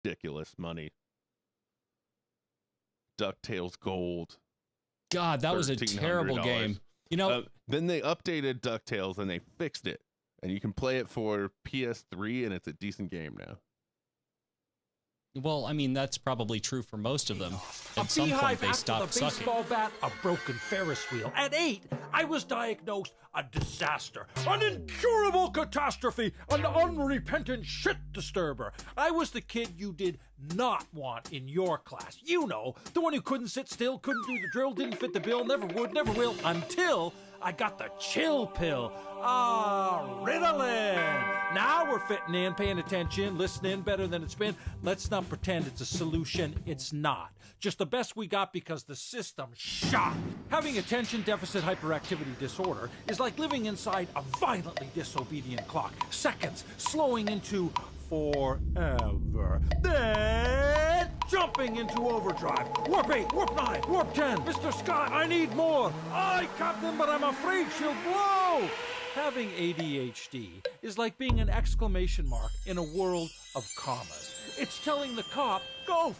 ridiculous money. DuckTales Gold. God, that was a terrible $1,300. game. You know, then they updated DuckTales and they fixed it. And you can play it for PS3 and it's a decent game now. well, I mean, that's probably true for most of them. A At some point, beehive they after stopped the sucking. baseball bat, a broken Ferris wheel. At 8, I was diagnosed a disaster, an incurable catastrophe, an unrepentant shit disturber. I was the kid you did not want in your class. You know, the one who couldn't sit still, couldn't do the drill, didn't fit the bill, never would, never will, until I got the chill pill. Ritalin. Now we're fitting in, paying attention, listening better than it's been. Let's not pretend it's a solution. It's not. Just the best we got because the system shot. Having attention deficit hyperactivity disorder is like living inside a violently disobedient clock. Seconds slowing into forever. Then jumping into overdrive. Warp 8, warp 9, warp 10. Mr. Scott, I need more. Aye, Captain, but I'm afraid she'll blow. Having ADHD is like being an exclamation mark in a world of commas. It's telling the cop, go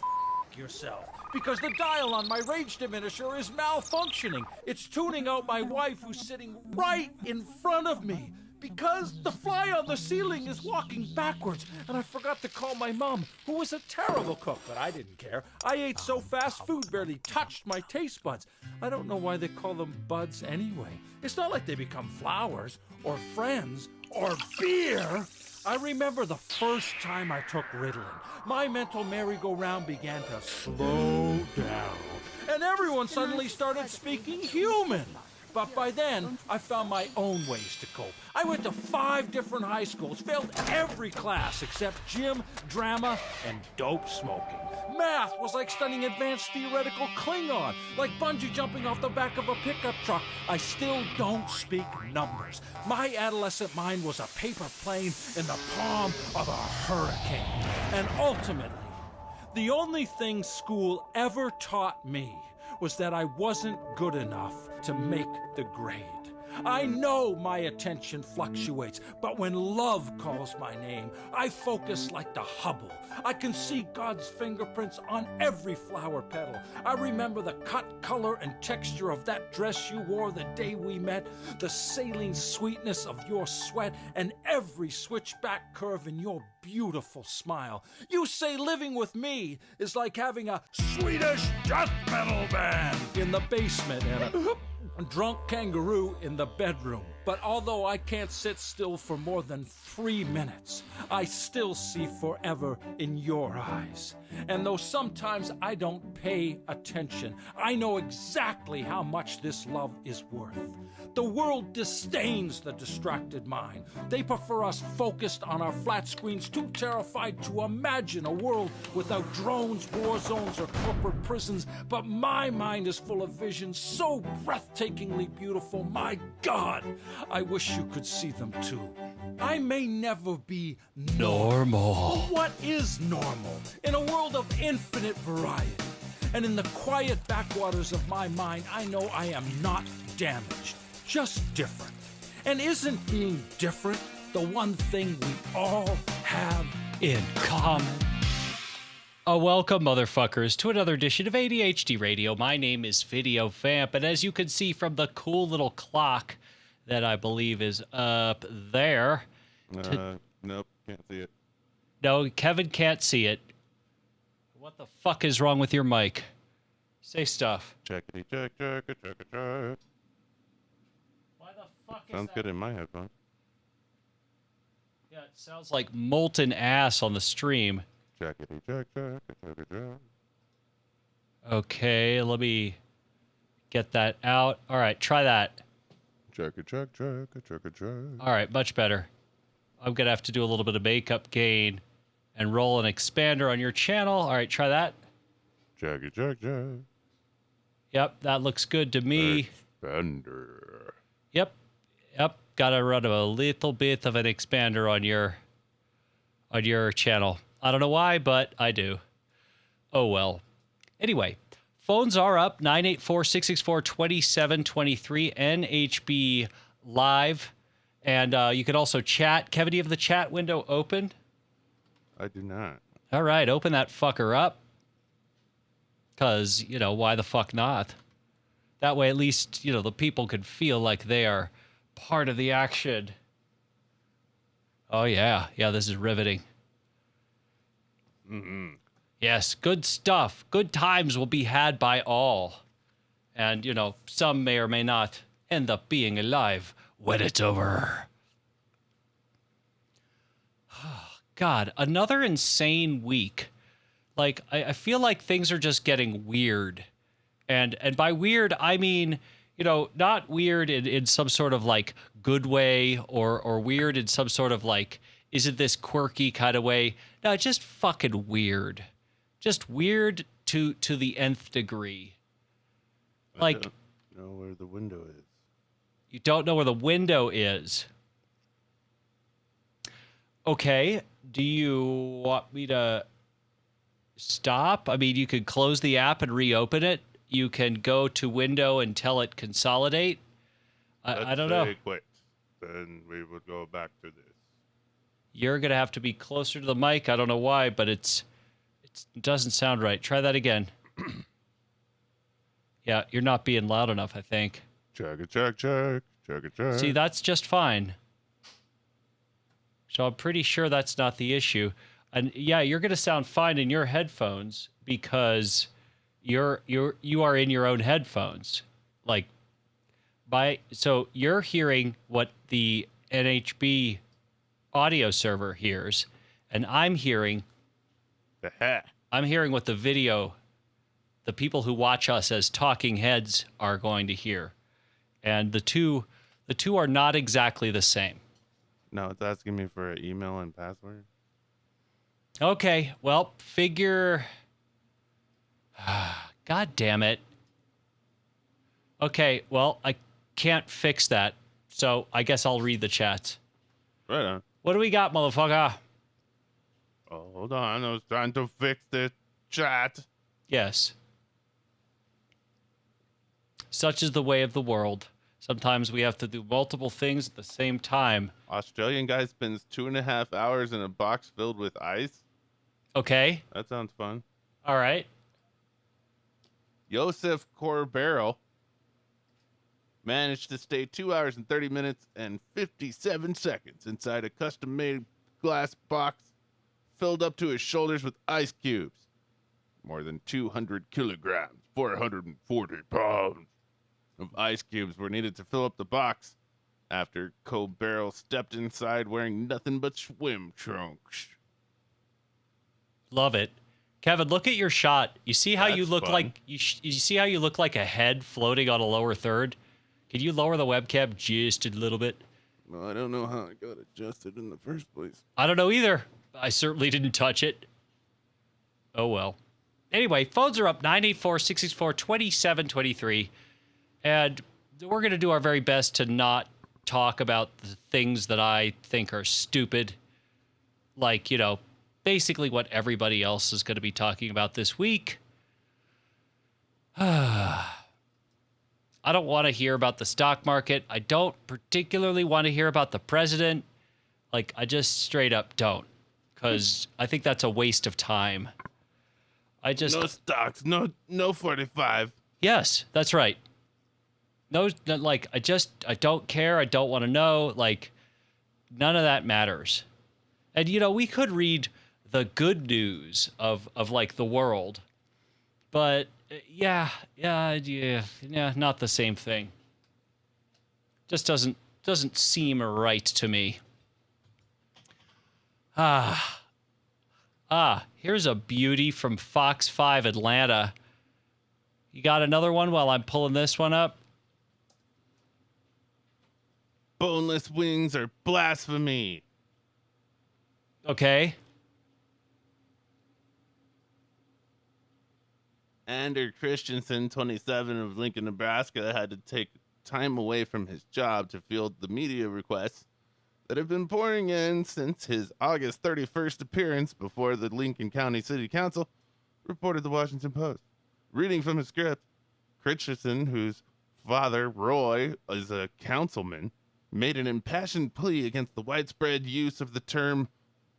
yourself, because the dial on my rage diminisher is malfunctioning. It's tuning out my wife who's sitting right in front of me, because the fly on the ceiling is walking backwards, and I forgot to call my mom, who was a terrible cook, but I didn't care. I ate so fast, food barely touched my taste buds. I don't know why they call them buds anyway. It's not like they become flowers, or friends, or beer. I remember the first time I took Ritalin. My mental merry-go-round began to slow down, and everyone suddenly started speaking human. But by then, I found my own ways to cope. I went to 5 different high schools, failed every class except gym, drama, and dope smoking. Math was like studying advanced theoretical Klingon, like bungee jumping off the back of a pickup truck. I still don't speak numbers. My adolescent mind was a paper plane in the palm of a hurricane. And ultimately, the only thing school ever taught me was that I wasn't good enough to make the grade. I know my attention fluctuates, but when love calls my name, I focus like the Hubble. I can see God's fingerprints on every flower petal. I remember the cut, color, and texture of that dress you wore the day we met, the saline sweetness of your sweat, and every switchback curve in your beautiful smile. You say living with me is like having a Swedish death metal band in the basement and a drunk kangaroo in the bedroom. But although I can't sit still for more than 3 minutes, I still see forever in your eyes. And though sometimes I don't pay attention, I know exactly how much this love is worth. The world disdains the distracted mind. They prefer us focused on our flat screens, too terrified to imagine a world without drones, war zones, or corporate prisons. But my mind is full of visions so breathtakingly beautiful. My God, I wish you could see them too. I may never be normal. But what is normal in a world of infinite variety? And in the quiet backwaters of my mind, I know I am not damaged, just different. And isn't being different the one thing we all have in common? Welcome, motherfuckers, to another edition of ADHD Radio. My name is Video Vamp, and as you can see from the cool little clock that I believe is up there. Nope, can't see it. No, Kevin can't see it. What the fuck is wrong with your mic? Say stuff. Checkity check, check, check, check. Why the fuck is Sounds that? good in my headphones. Yeah, it sounds like molten ass on the stream. Checkity check, check, check, check. Okay, let me get that out. All right, try that. Check, check, check, check, check. All right, much better. I'm going to have to do a little bit of makeup gain and roll an expander on your channel. All right, try that. Check, check, check. Yep, that looks good to me. Expander. Yep. Got to run a little bit of an expander on your channel. I don't know why, but I do. Oh, well. Anyway, phones are up, 984-664-2723, NHB Live. And you can also chat. Kevin, do you have the chat window open? I do not. All right, open that fucker up. Because, why the fuck not? That way, at least, the people can feel like they are part of the action. Oh, yeah. Yeah, this is riveting. Mm-hmm. Yes, good stuff. Good times will be had by all. And, some may or may not end up being alive when it's over. God, another insane week. Like, I feel like things are just getting weird. And by weird, I mean, not weird in some sort of, like, good way or weird in some sort of, like, isn't this quirky kind of way? No, just fucking weird. Just weird to the nth degree. Like, I don't know where the window is. You don't know where the window is. Okay, do you want me to stop? I mean, you could close the app and reopen it. You can go to window and tell it consolidate. I don't know. Quit. Then we would go back to this. You're going to have to be closer to the mic. I don't know why, but it doesn't sound right. Try that again. Yeah, you're not being loud enough, I think. Check it, check, check. Check it, check. See, that's just fine. So I'm pretty sure that's not the issue. And yeah, you're going to sound fine in your headphones because you are in your own headphones. Like so you're hearing what the NHB audio server hears, and I'm hearing what the people who watch us as talking heads are going to hear. And the two are not exactly the same. No, it's asking me for an email and password. Okay, well, God damn it. Okay, well, I can't fix that, so I guess I'll read the chat. Right on. What do we got, motherfucker? Oh, hold on. I was trying to fix the chat. Yes. Such is the way of the world. Sometimes we have to do multiple things at the same time. Australian guy spends 2.5 hours in a box filled with ice. Okay. That sounds fun. All right. Joseph Corbero managed to stay 2 hours and 30 minutes and 57 seconds inside a custom-made glass box filled up to his shoulders with ice cubes. More than 200 kilograms, 440 pounds of ice cubes were needed to fill up the box after Corbero stepped inside wearing nothing but swim trunks. Love it. Kevin, look at your shot. You see how you look fun. like you see how you look like a head floating on a lower third? Can you lower the webcam just a little bit? Well, I don't know how I got adjusted in the first place. I don't know either. I certainly didn't touch it. Oh well. Anyway, phones are up 984-664-2723. And we're going to do our very best to not talk about the things that I think are stupid. Like, basically what everybody else is going to be talking about this week. I don't want to hear about the stock market. I don't particularly want to hear about the president. Like, I just straight up don't. Because I think that's a waste of time. No stocks, no 45. Yes, that's right. No, like, I don't care. I don't want to know. Like, none of that matters. And, we could read the good news of like the world, but yeah, not the same thing. Just doesn't seem right to me. Here's a beauty from Fox 5 Atlanta. You got another one while I'm pulling this one up? Boneless wings are blasphemy. Okay. Ander Christensen, 27, of Lincoln, Nebraska, had to take time away from his job to field the media requests that have been pouring in since his August 31st appearance before the Lincoln County City Council, reported the Washington Post. Reading from his script, Christensen, whose father, Roy, is a councilman, made an impassioned plea against the widespread use of the term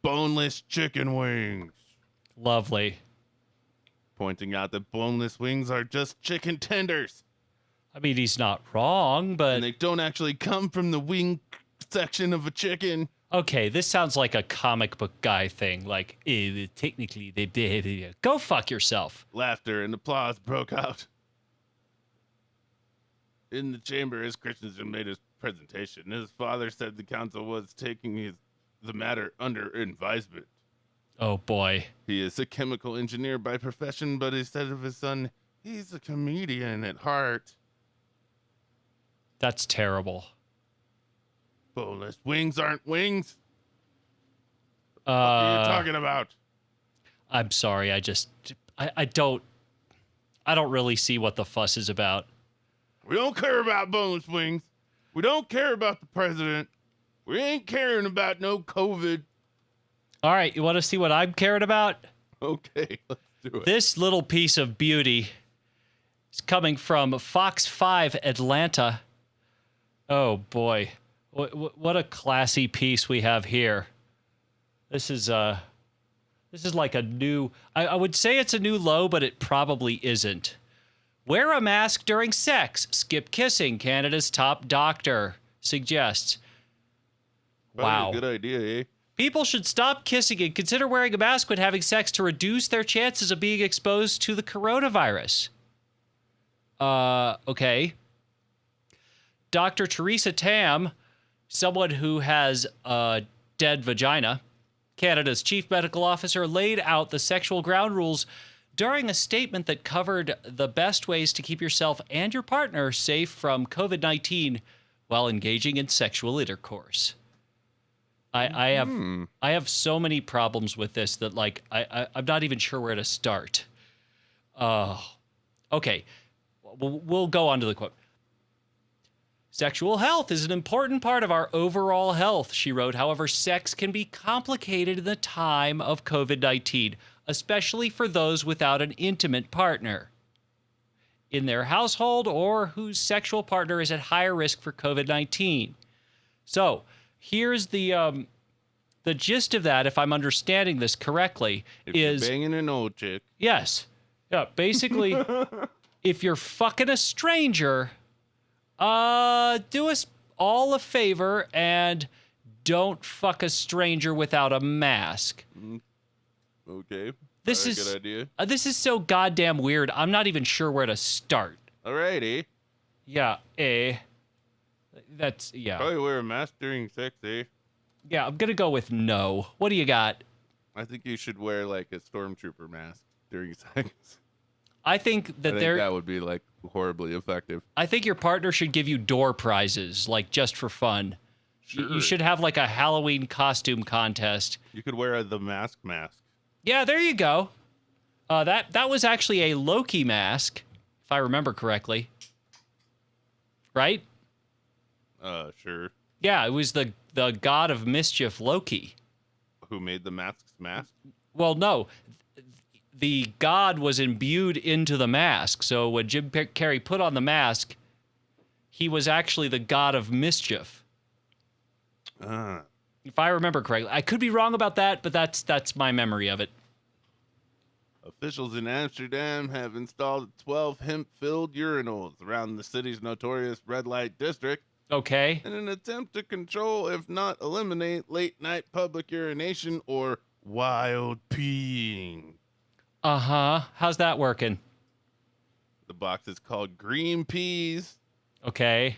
boneless chicken wings. Lovely. pointing out that boneless wings are just chicken tenders. I mean, he's not wrong, but And they don't actually come from the wing section of a chicken. okay, this sounds like a comic book guy thing. Like, technically, they did. Go fuck yourself. Laughter and applause broke out in the chamber as Christensen made his presentation. His father said the council was taking the matter under advisement. Oh boy. He is a chemical engineer by profession, but he said of his son, he's a comedian at heart. That's terrible. Boneless wings aren't wings. What are you talking about? I'm sorry. I don't really see what the fuss is about. We don't care about boneless wings. We don't care about the president. We ain't caring about no COVID. All right, you want to see what I'm caring about? Okay, let's do it. This little piece of beauty is coming from Fox 5 Atlanta. Oh boy, what a classy piece we have here. This is like a new. I would say it's a new low, but it probably isn't. Wear a mask during sex. Skip kissing. Canada's top doctor suggests. Wow. Good idea, eh? People should stop kissing and consider wearing a mask when having sex to reduce their chances of being exposed to the coronavirus. Okay. Dr. Teresa Tam, someone who has a dead vagina, Canada's chief medical officer, laid out the sexual ground rules during a statement that covered the best ways to keep yourself and your partner safe from COVID-19 while engaging in sexual intercourse. I have so many problems with this that like I'm not even sure where to start. Okay, we'll go on to the quote. Sexual health is an important part of our overall health, she wrote. However, sex can be complicated in the time of COVID-19, especially for those without an intimate partner in their household or whose sexual partner is at higher risk for COVID-19. So here's the gist of that, if I'm understanding this correctly, If is... you're banging an old chick. Yes. Yeah, basically, if you're fucking a stranger, do us all a favor and don't fuck a stranger without a mask. Okay. This is a good idea. This is so goddamn weird. I'm not even sure where to start. Alrighty. Yeah, that's, yeah. Probably wear a mask during sex, eh? Yeah, I'm gonna go with no. What do you got? I think you should wear like a stormtrooper mask during sex. I think that would be like horribly effective. I think your partner should give you door prizes, like just for fun. Sure. You should have like a Halloween costume contest. You could wear the mask. Yeah, there you go. That was actually a Loki mask, if I remember correctly. Right? Sure. Yeah, it was the god of mischief, Loki. Who made the mask? Well, no. The god was imbued into the mask. So when Jim Carrey put on the mask, he was actually the god of mischief. If I remember correctly. I could be wrong about that, but that's my memory of it. Officials in Amsterdam have installed 12 hemp-filled urinals around the city's notorious red light district Okay. in an attempt to control, if not eliminate, late-night public urination or wild peeing. Uh-huh. How's that working? The box is called green peas. Okay.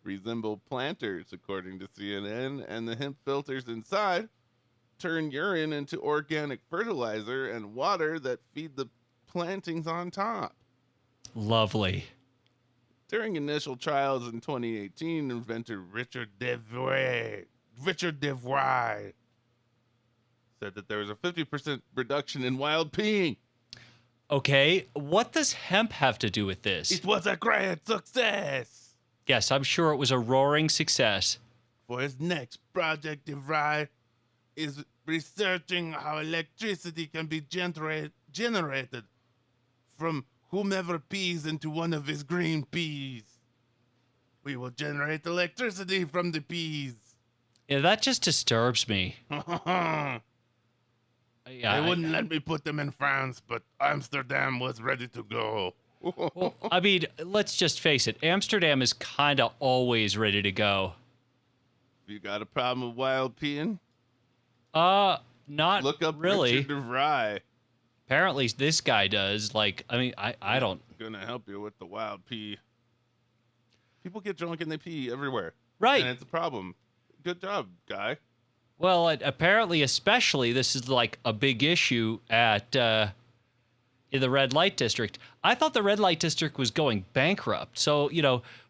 Resemble planters, according to CNN, and the hemp filters inside turn urine into organic fertilizer and water that feed the plantings on top. Lovely. During initial trials in 2018, inventor Richard DeVry said that there was a 50% reduction in wild peeing. Okay, what does hemp have to do with this? It was a great success. Yes, I'm sure it was a roaring success. For his next project, DeVry is researching how electricity can be generated from whomever pees into one of his green peas. We will generate electricity from the peas. Yeah, that just disturbs me. Yeah, They wouldn't let me put them in France, but Amsterdam was ready to go. well, I mean, let's just face it. Amsterdam is kind of always ready to go. You got a problem with wild peeing? Not Look up really. Richard DeVry. Apparently, this guy does. Like, I mean, I don't. Gonna help you with the wild pee. People get drunk and they pee everywhere. Right. And it's a problem. Good job, guy. Well, apparently, especially, this is like a big issue at in the red light district. I thought the red light district was going bankrupt. So,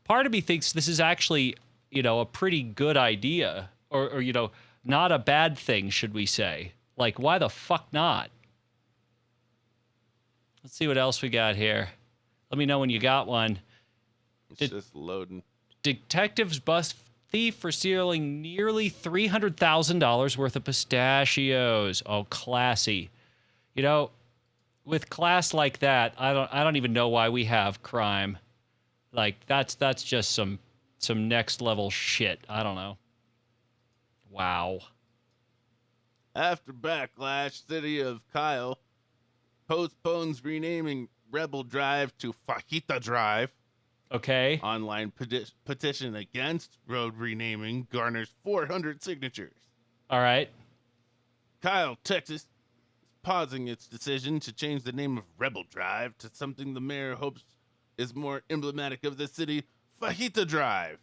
part of me thinks this is actually, a pretty good idea, or not a bad thing, should we say? Like, why the fuck not? Let's see what else we got here. Let me know when you got one. It's just loading. Detectives bust thief for stealing nearly $300,000 worth of pistachios. Oh, classy. With class like that, I don't even know why we have crime. Like, that's just some next level shit. I don't know. Wow. After backlash, City of Kyle postpones renaming Rebel Drive to Fajita Drive. Okay. Online petition against road renaming garners 400 signatures. All right. Kyle, Texas, is pausing its decision to change the name of Rebel Drive to something the mayor hopes is more emblematic of the city, Fajita Drive.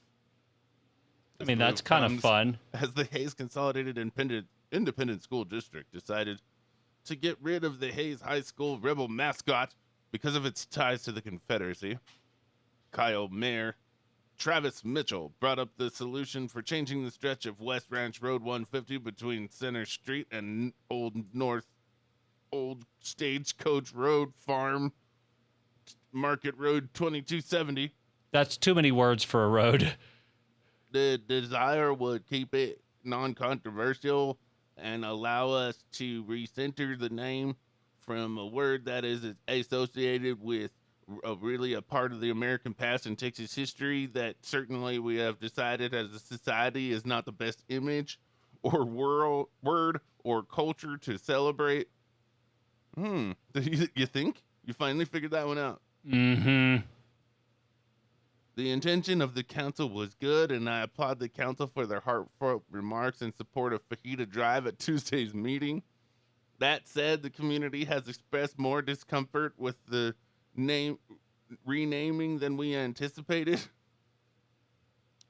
I mean, that's kind of fun. As the Hayes Consolidated Independent School District decided to get rid of the Hayes High School Rebel mascot because of its ties to the Confederacy. Kyle Mayor Travis Mitchell brought up the solution for changing the stretch of West Ranch Road 150 between Center Street and Old Stagecoach Road, Farm Market Road 2270. That's too many words for a road. The desire would keep it non-controversial and allow us to recenter the name from a word that is associated with really a part of the American past and Texas history that certainly we have decided as a society is not the best image or word or culture to celebrate. You think? You finally figured that one out. Mm-hmm. The intention of the council was good, and I applaud the council for their heartfelt remarks in support of Fajita Drive at Tuesday's meeting. That said, the community has expressed more discomfort with the name renaming than we anticipated.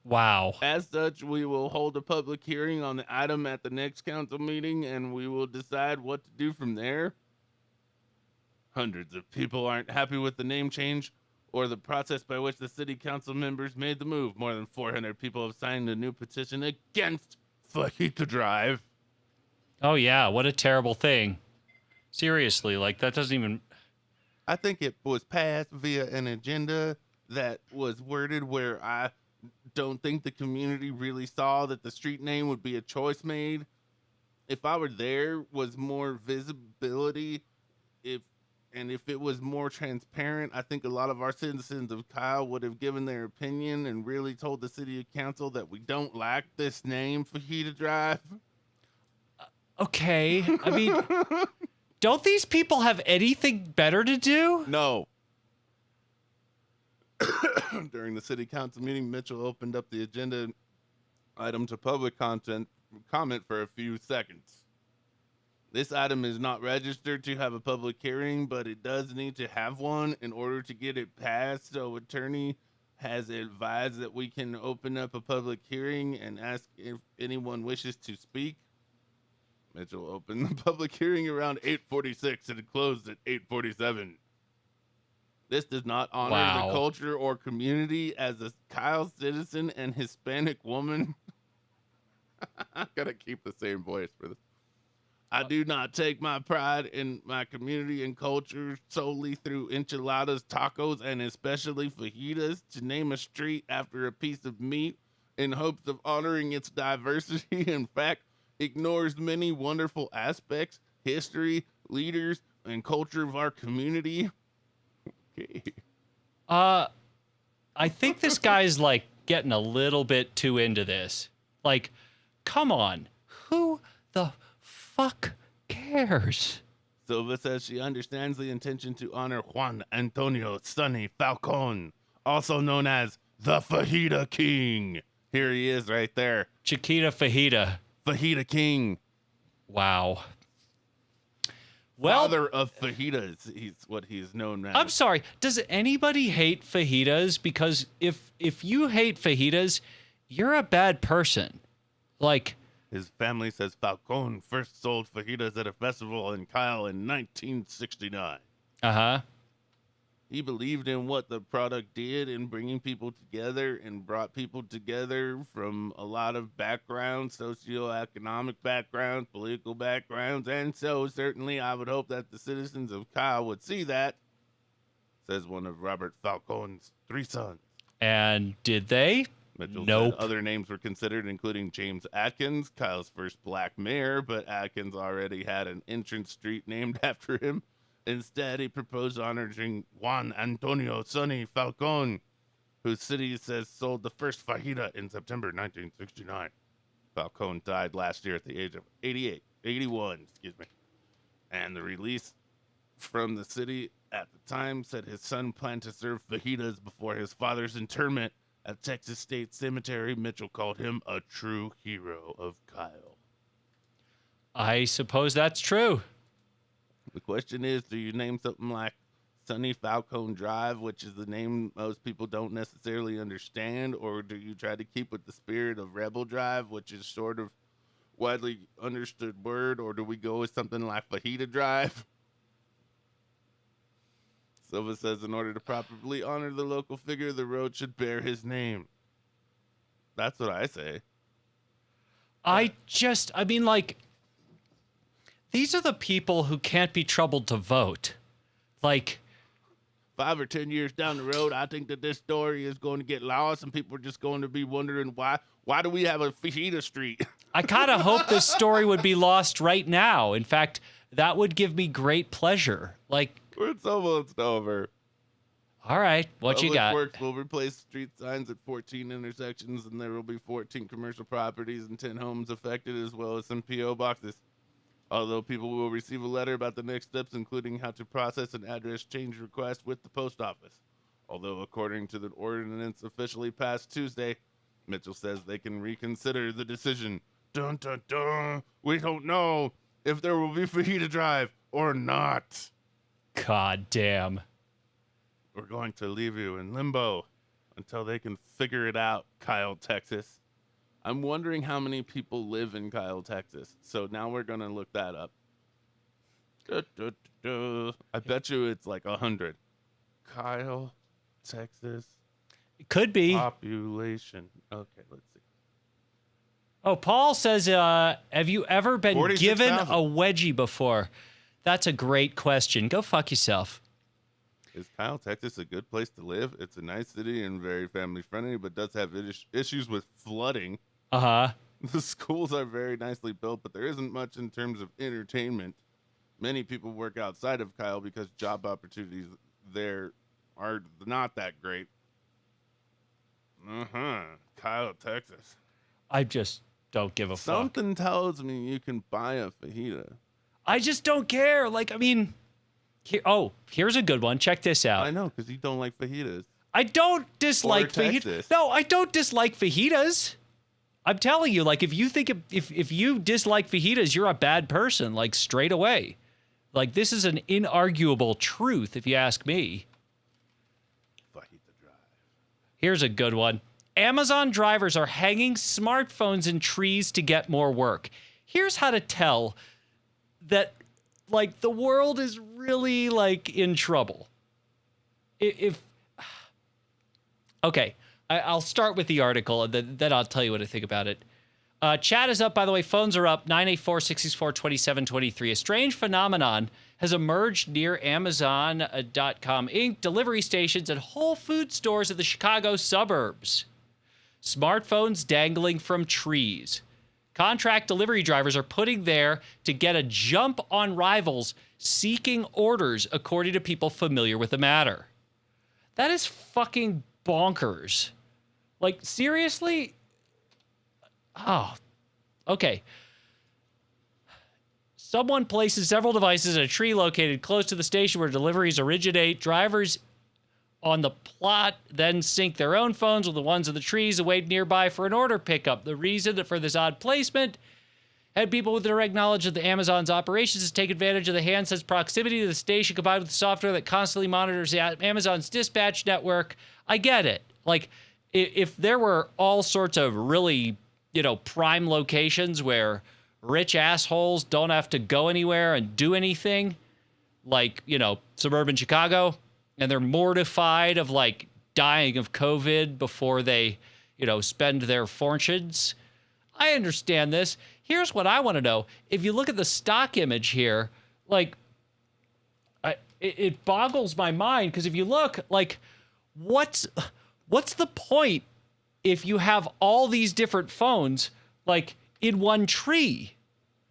Wow. As such, we will hold a public hearing on the item at the next council meeting, and we will decide what to do from there. Hundreds of people aren't happy with the name change or the process by which the city council members made the move. More than 400 people have signed a new petition against Fajita Drive. Oh, yeah. What a terrible thing. Seriously, like, that doesn't even... I think it was passed via an agenda that was worded where I don't think the community really saw that the street name would be a choice made. If I were there, was more visibility, if it was more transparent, I think a lot of our citizens of Kyle would have given their opinion and really told the city council that we don't like this name, Fajita Drive. Okay. I mean, don't these people have anything better to do? No. During the city council meeting, Mitchell opened up the agenda item to public comment for a few seconds. This item is not registered to have a public hearing, but it does need to have one in order to get it passed. So attorney has advised that we can open up a public hearing and ask if anyone wishes to speak. Mitchell opened the public hearing around 8:46 and it closed at 8:47. This does not honor the culture or community as a Kyle citizen and Hispanic woman. I gotta keep the same voice for this. I do not take my pride in my community and culture solely through enchiladas, tacos, and especially fajitas to name a street after a piece of meat in hopes of honoring its diversity. In fact, ignores many wonderful aspects, history, leaders, and culture of our community. Okay. I think this guy's like getting a little bit too into this. Like, come on. Who the fuck cares? Silva says she understands the intention to honor Juan Antonio Sonny Falcon, also known as the Fajita King. Here he is right there. Chiquita Fajita. Fajita King. Wow. Well, Father of fajitas, he's what he's known as. I'm sorry. Does anybody hate fajitas? Because if you hate fajitas, you're a bad person. Like, His family says Falcon first sold fajitas at a festival in Kyle in 1969. uh-huh. He believed in what the product did in bringing people together and brought people together from a lot of backgrounds, socioeconomic backgrounds, political backgrounds, and so certainly I would hope that the citizens of Kyle would see that, says one of Robert Falcon's 3 sons. And did they? Mitchell Nope. said other names were considered, including James Atkins, Kyle's first black mayor, but Atkins already had an entrance street named after him. Instead, he proposed honoring Juan Antonio Sonny Falcon, whose city says sold the first fajita in September 1969. Falcon died last year at the age of 81, and the release from the city at the time said his son planned to serve fajitas before his father's interment at Texas State Cemetery. Mitchell called him a true hero of Kyle. I suppose that's true. The question is, do you name something like Sonny Falcon Drive, which is the name most people don't necessarily understand, or do you try to keep with the spirit of Rebel Drive, which is sort of widely understood word, or do we go with something like Fajita Drive? Silva says in order to properly honor the local figure, the road should bear his name. That's what I say. I mean, like, these are the people who can't be troubled to vote. Like, 5 or 10 years down the road, I think that this story is going to get lost and people are just going to be wondering why do we have a Fajita Street? I kind of hope this story would be lost right now. In fact, that would give me great pleasure. Like, It's almost over. all right, what you got? Public Works will replace street signs at 14 intersections, and there will be 14 commercial properties and 10 homes affected, as well as some P.O. boxes. Although people will receive a letter about the next steps, including how to process an address change request with the post office. Although, according to the ordinance officially passed Tuesday, Mitchell says they can reconsider the decision. Dun, dun, dun. We don't know if there will be Fajita Drive or not. God damn. We're going to leave you in limbo until they can figure it out, Kyle, Texas. I'm wondering how many people live in Kyle, Texas. So now we're going to look that up. I bet you it's like 100. Kyle, Texas. It could be. Population. Okay, let's see. Oh, Paul says, have you ever been given a 46,000. wedgie before? That's a great question. Go fuck yourself. Is Kyle, Texas a good place to live? It's a nice city and very family friendly, but does have issues with flooding. Uh-huh. The schools are very nicely built, but there isn't much in terms of entertainment. Many people work outside of Kyle because job opportunities there are not that great. Kyle, Texas. I just don't give a fuck. Something tells me you can buy a fajita. I just don't care. Like, I mean, here's a good one. Check this out. I know, because you don't like fajitas. I don't dislike fajitas. Texas. No, I don't dislike fajitas. I'm telling you, like, if you think if you dislike fajitas, you're a bad person, like, straight away. Like, this is an inarguable truth, if you ask me. Fajita Drive. Here's a good one. Amazon drivers are hanging smartphones in trees to get more work. Here's how to tell that, like, the world is really, like, in trouble. Okay, I'll start with the article, and then I'll tell you what I think about it. Chat is up, by the way. Phones are up, 984-664-2723. A strange phenomenon has emerged near Amazon.com Inc. delivery stations and Whole Food stores in the Chicago suburbs. Smartphones dangling from trees. Contract delivery drivers are putting there to get a jump on rivals seeking orders, according to people familiar with the matter. That is fucking bonkers. Like, seriously? Oh, okay. Someone places several devices in a tree located close to the station where deliveries originate. Drivers on the plot then sync their own phones with the ones of the trees and wait nearby for an order pickup. The reason for this odd placement had people with direct knowledge of the Amazon's operations to take advantage of the handset's proximity to the station combined with the software that constantly monitors the Amazon's dispatch network. I get it. Like, if there were all sorts of really, prime locations where rich assholes don't have to go anywhere and do anything, like, suburban Chicago, and they're mortified of, like, dying of COVID before they, spend their fortunes, I understand this. Here's what I want to know. If you look at the stock image here, like, it boggles my mind, because if you look, like, what's the point if you have all these different phones, like, in one tree?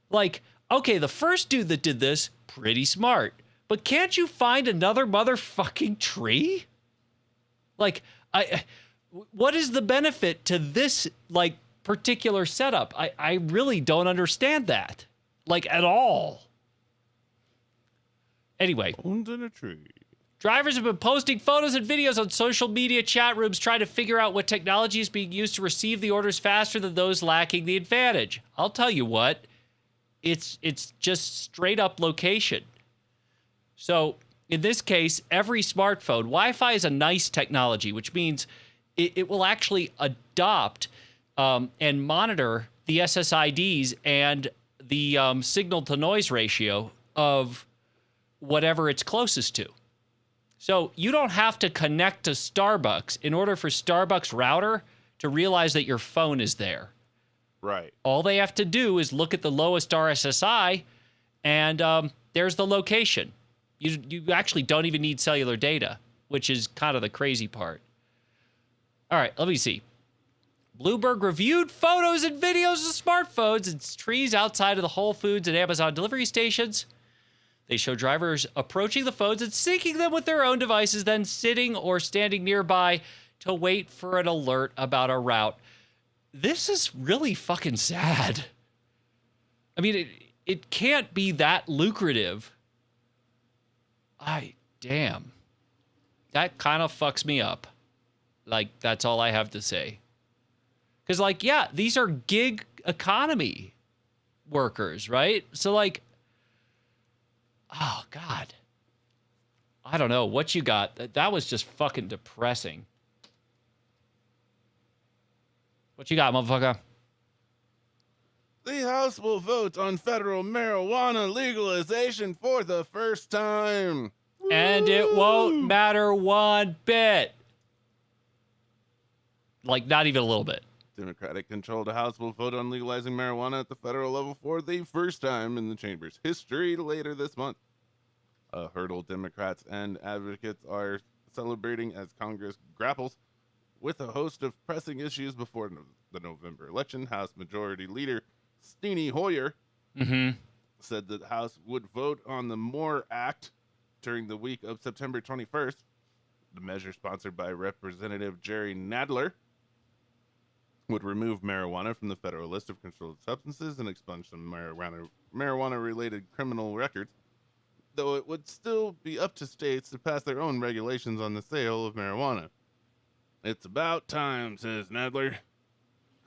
Like, okay, the first dude that did this, pretty smart. But can't you find another motherfucking tree? Like, what is the benefit to this, like, particular setup? I really don't understand that, like, at all. Anyway, Phones in a tree. Drivers have been posting photos and videos on social media chat rooms trying to figure out what technology is being used to receive the orders faster than those lacking the advantage. I'll tell you what, it's just straight up location. So in this case, every smartphone, Wi-Fi is a nice technology, which means it will actually adopt and monitor the SSIDs and the signal to noise ratio of whatever it's closest to. So you don't have to connect to Starbucks in order for Starbucks router to realize that your phone is there. Right. All they have to do is look at the lowest RSSI, and there's the location. You actually don't even need cellular data, which is kind of the crazy part. All right, let me see. Bloomberg reviewed photos and videos of smartphones and trees outside of the Whole Foods and Amazon delivery stations. They show drivers approaching the phones and syncing them with their own devices, then sitting or standing nearby to wait for an alert about a route. This is really fucking sad. I mean, it can't be that lucrative. Damn. That kind of fucks me up. Like, that's all I have to say. Because, like, yeah, these are gig economy workers, right? So, like, oh, God. I don't know what you got. That was just fucking depressing. What you got, motherfucker? The House will vote on federal marijuana legalization for the first time. And it won't matter one bit. Like, not even a little bit. Democratic-controlled House will vote on legalizing marijuana at the federal level for the first time in the chamber's history later this month. A hurdle Democrats and advocates are celebrating as Congress grapples with a host of pressing issues before the November election. House Majority Leader Steny Hoyer said that the House would vote on the MORE Act during the week of September 21st. The measure, sponsored by Representative Jerry Nadler, would remove marijuana from the federal list of controlled substances and expunge some marijuana-related criminal records, though it would still be up to states to pass their own regulations on the sale of marijuana. It's about time, says Nadler,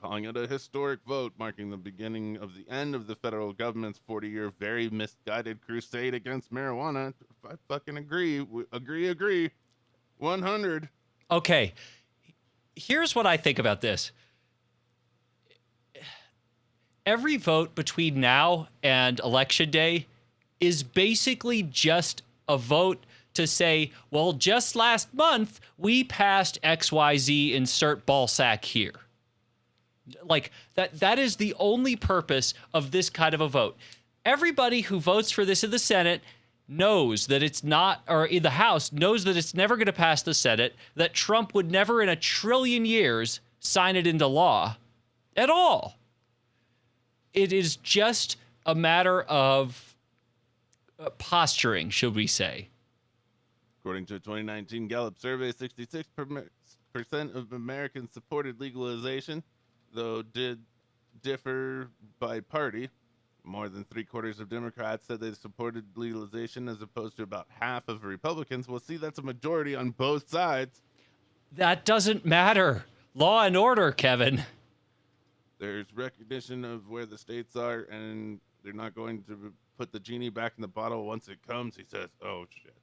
calling it a historic vote, marking the beginning of the end of the federal government's 40-year very misguided crusade against marijuana. I fucking agree. Agree. 100. Okay. Here's what I think about this. Every vote between now and Election Day is basically just a vote to say, well, just last month, we passed XYZ, insert ball sack here. Like, that is the only purpose of this kind of a vote. Everybody who votes for this in the Senate knows that it's not, or in the House, knows that it's never going to pass the Senate, that Trump would never in a trillion years sign it into law at all. It is just a matter of posturing, should we say. According to a 2019 Gallup survey, 66% of Americans supported legalization, though did differ by party, More than three-quarters of Democrats said they supported legalization, as opposed to about half of Republicans. Well, see, that's a majority on both sides. That doesn't matter. Law and order, Kevin. There's recognition of where the states are, and they're not going to put the genie back in the bottle once it comes. He says, oh, shit.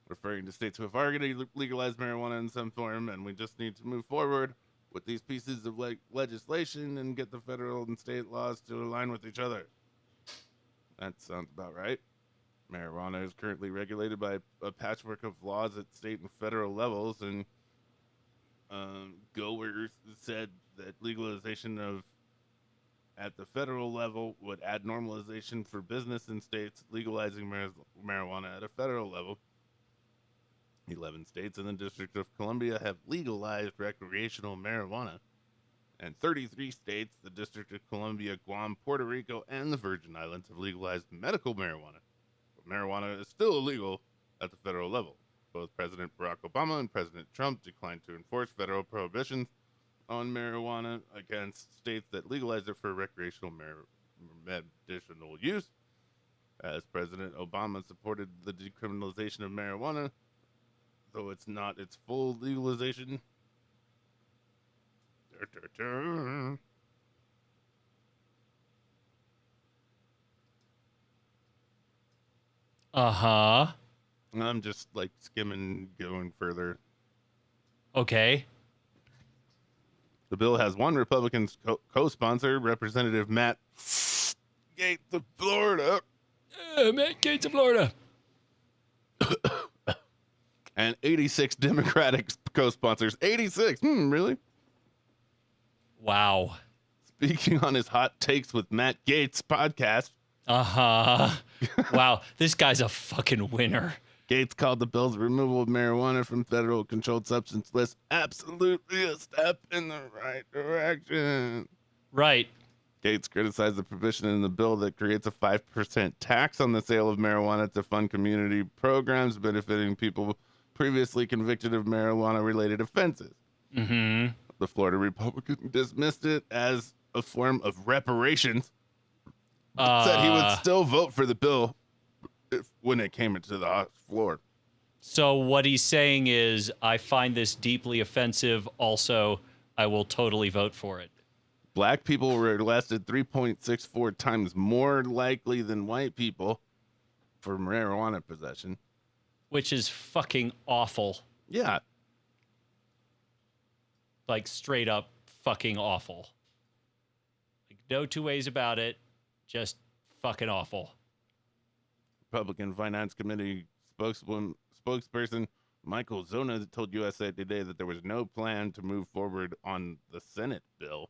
Referring to states who have already legalized marijuana in some form, and we just need to move forward with these pieces of legislation and get the federal and state laws to align with each other. That sounds about right. Marijuana is currently regulated by a patchwork of laws at state and federal levels, and Gower said that legalization at the federal level would add normalization for business in states legalizing marijuana at a federal level. 11 states and the District of Columbia have legalized recreational marijuana, and 33 states, the District of Columbia, Guam, Puerto Rico, and the Virgin Islands have legalized medical marijuana. But marijuana is still illegal at the federal level. Both President Barack Obama and President Trump declined to enforce federal prohibitions on marijuana against states that legalize it for recreational medicinal use. As President Obama supported the decriminalization of marijuana, though it's not its full legalization. Uh-huh. I'm just skimming, going further. Okay. The bill has one Republican co-sponsor, Representative Matt Gaetz of Florida. Matt Gaetz of Florida. And 86 Democratic co-sponsors. 86. Really? Wow. Speaking on his Hot Takes with Matt Gaetz podcast. Uh-huh. Wow. This guy's a fucking winner. Gaetz called the bill's removal of marijuana from federal controlled substance list absolutely a step in the right direction. Right. Gaetz criticized the provision in the bill that creates a 5% tax on the sale of marijuana to fund community programs benefiting people previously convicted of marijuana-related offenses. Mm-hmm. The Florida Republican dismissed it as a form of reparations. Said he would still vote for the bill when it came into the House floor. So what he's saying is, I find this deeply offensive. Also, I will totally vote for it. Black people were arrested 3.64 times more likely than white people for marijuana possession. Which is fucking awful. Yeah. Like, straight up fucking awful. Like, no two ways about it. Just fucking awful. Republican Finance Committee spokesperson Michael Zona told USA Today that there was no plan to move forward on the Senate bill.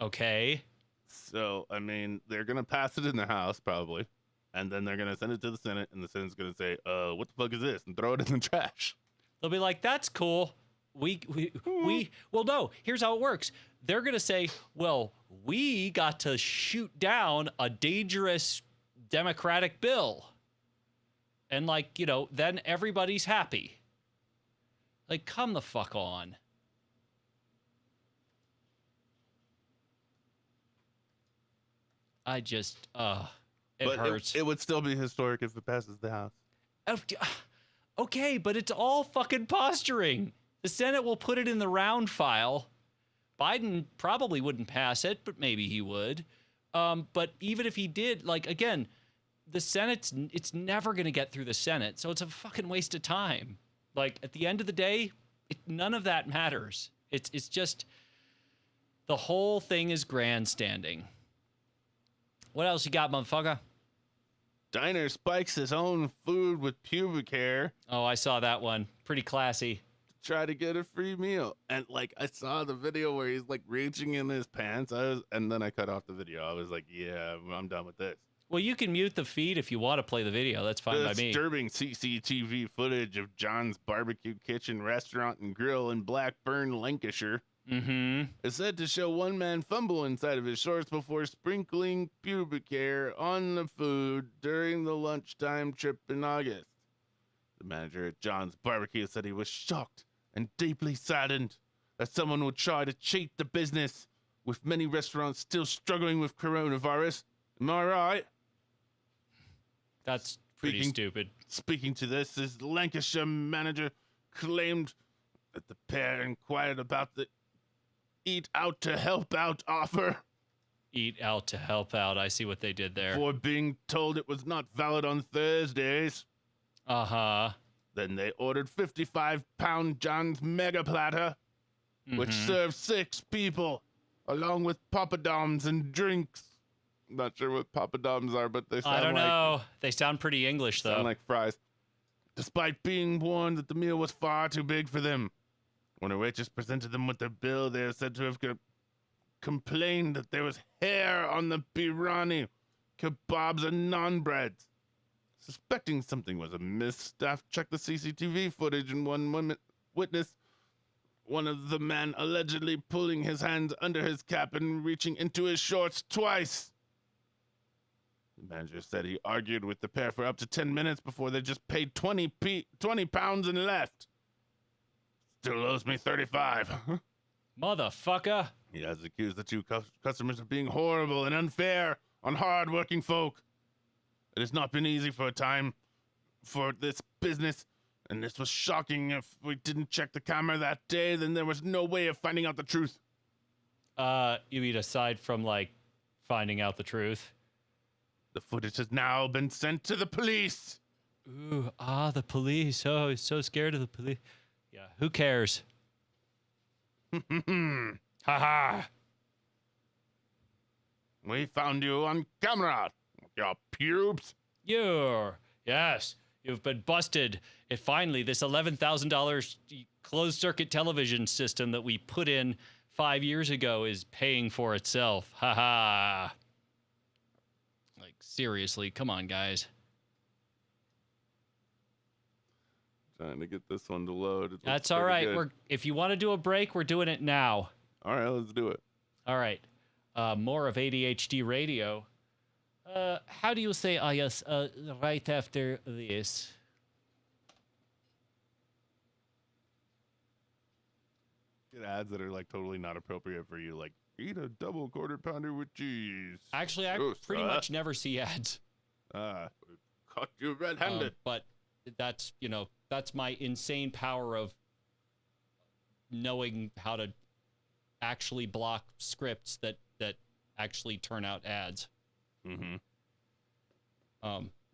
Okay. So, I mean, they're going to pass it in the House, probably. And then they're going to send it to the Senate, and the Senate's going to say, what the fuck is this? And throw it in the trash. They'll be like, that's cool. Well, no, here's how it works. They're going to say, well, we got to shoot down a dangerous Democratic bill. And, then everybody's happy. Like, come the fuck on. I just, it hurts. It would still be historic if it passes the House. Okay, but it's all fucking posturing. The Senate will put it in the round file. Biden probably wouldn't pass it, but maybe he would. But even if he did, again, the Senate's, it's never going to get through the Senate, so it's a fucking waste of time. At the end of the day, none of that matters. It's just, the whole thing is grandstanding. What else you got, motherfucker? Diner spikes his own food with pubic hair. Oh, I saw that one. Pretty classy. Try to get a free meal. And I saw the video where he's reaching in his pants. And then I cut off the video. I was like, yeah, I'm done with this. Well, you can mute the feed if you want to play the video. That's fine by me. Disturbing CCTV footage of John's Barbecue Kitchen Restaurant and Grill in Blackburn, Lancashire. Mm-hmm. It's said to show one man fumble inside of his shorts before sprinkling pubic hair on the food during the lunchtime trip in August. The manager at John's Barbecue said he was shocked and deeply saddened that someone would try to cheat the business, with many restaurants still struggling with coronavirus Am I right? That's pretty stupid. Speaking to this, his Lancashire manager claimed that the pair inquired about the Eat Out to Help Out offer Eat out to help out. I see what they did there. for being told it was not valid on Thursdays. Uh-huh. Then they ordered 55-pound John's Mega Platter, which serves 6 people, along with poppadoms and drinks. Not sure what poppadoms are, but they sound I don't know. They sound pretty English, though. sound like fries. Despite being warned that the meal was far too big for them. When a waitress presented them with their bill, they are said to have complained that there was hair on the biryani, kebabs, and naan breads. Suspecting something was amiss, staff checked the CCTV footage and one witness one of the men allegedly pulling his hands under his cap and reaching into his shorts twice. The manager said he argued with the pair for up to 10 minutes before they just paid 20 pounds and left. Still owes me 35. Motherfucker. He has accused the 2 customers of being horrible and unfair on hard-working folk. It has not been easy for a time for this business, and this was shocking. If we didn't check the camera that day, then there was no way of finding out the truth. You mean aside from, like, finding out the truth? The footage has now been sent to the police. Ooh, the police. Oh, he's so scared of the police. Yeah, who cares? Ha-ha. We found you on camera, your pubes. Yes, you've been busted. And finally, this $11,000 closed-circuit television system that we put in 5 years ago is paying for itself. Ha-ha. Like, seriously, come on, guys. Trying to get this one to load. That's all right. If you want to do a break, we're doing it now. All right, let's do it. All right. More of ADHD radio. How do you say yes right after this? Get ads that are like totally not appropriate for you, like eat a double quarter pounder with cheese. Actually, I pretty much never see ads. Caught you red-handed. But that's, that's my insane power of knowing how to actually block scripts that actually turn out ads.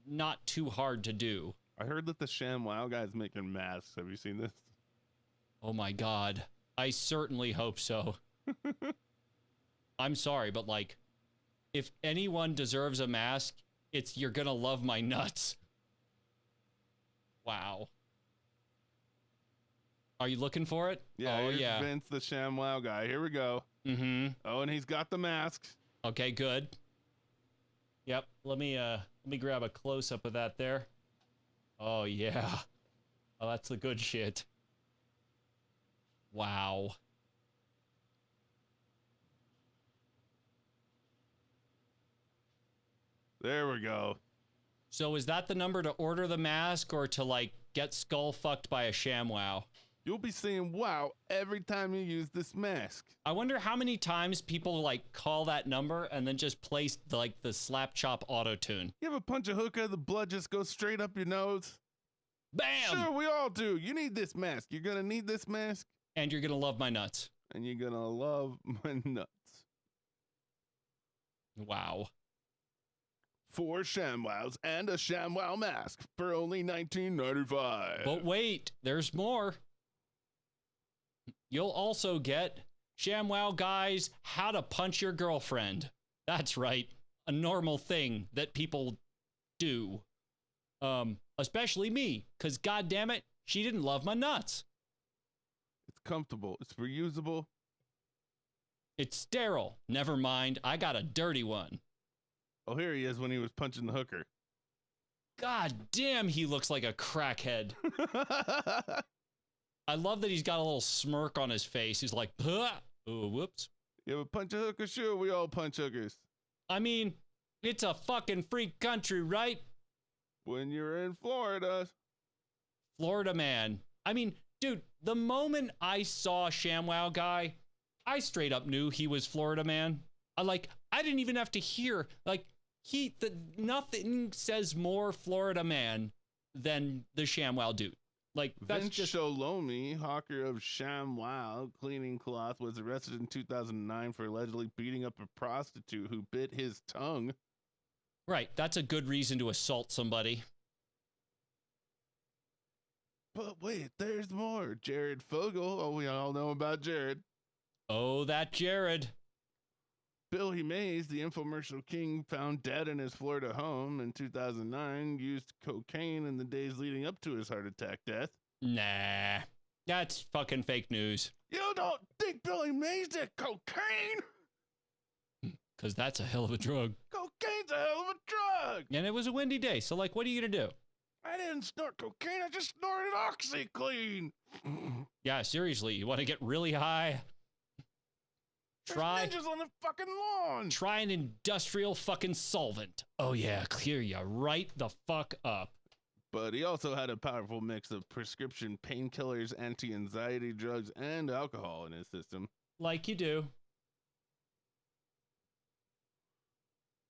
Not too hard to do. I heard that the ShamWow guy's making masks. Have you seen this? Oh my God. I certainly hope so. I'm sorry, but like, if anyone deserves a mask, it's You're Gonna Love My Nuts. Wow. Are you looking for it? Yeah, oh, here's yeah. Vince, the ShamWow guy. Here we go. Oh, and he's got the masks. Okay, good. Yep. Let me grab a close up of that there. Oh yeah. Oh, that's the good shit. Wow. There we go. So is that the number to order the mask or to like get skull fucked by a ShamWow? You'll be saying wow every time you use this mask. I wonder how many times people like call that number and then just place the slap chop auto tune. You ever punch a hooker, the blood just goes straight up your nose? Bam! Sure, we all do. You need this mask. You're gonna need this mask. And you're gonna love my nuts. And you're gonna love my nuts. Wow. 4 ShamWows and a ShamWow mask for only $19.95. But wait, there's more. You'll also get ShamWow Guys, How to Punch Your Girlfriend. That's right, a normal thing that people do. Especially me, because goddammit, she didn't love my nuts. It's comfortable. It's reusable. It's sterile. Never mind, I got a dirty one. Oh, here he is when he was punching the hooker. God damn, he looks like a crackhead. I love that he's got a little smirk on his face. He's like, oh, whoops. You ever punch a hooker? Sure, we all punch hookers. I mean, it's a fucking free country, right? When you're in Florida. Florida man. I mean, dude, the moment I saw ShamWow Guy, I straight up knew he was Florida man. I didn't even have to hear. Like, Nothing says more Florida man than the ShamWow dude. Like, that's Vince just Sholomi, hawker of ShamWow cleaning cloth, was arrested in 2009 for allegedly beating up a prostitute who bit his tongue. right. That's a good reason to assault somebody. But wait, there's more. Jared Fogle. Oh, we all know about Jared. Oh, that Jared. Billy Mays, the infomercial king, found dead in his Florida home in 2009, used cocaine in the days leading up to his heart attack death. Nah, that's fucking fake news. You don't think Billy Mays did cocaine? Because that's a hell of a drug. Cocaine's a hell of a drug. And it was a windy day, so, like, what are you going to do? I didn't snort cocaine. I just snorted OxyClean. Yeah, seriously, you want to get really high? There's ninjas on the fucking lawn. Try an industrial fucking solvent. Oh, yeah, clear you right the fuck up. But he also had a powerful mix of prescription painkillers, anti-anxiety drugs, and alcohol in his system. Like you do.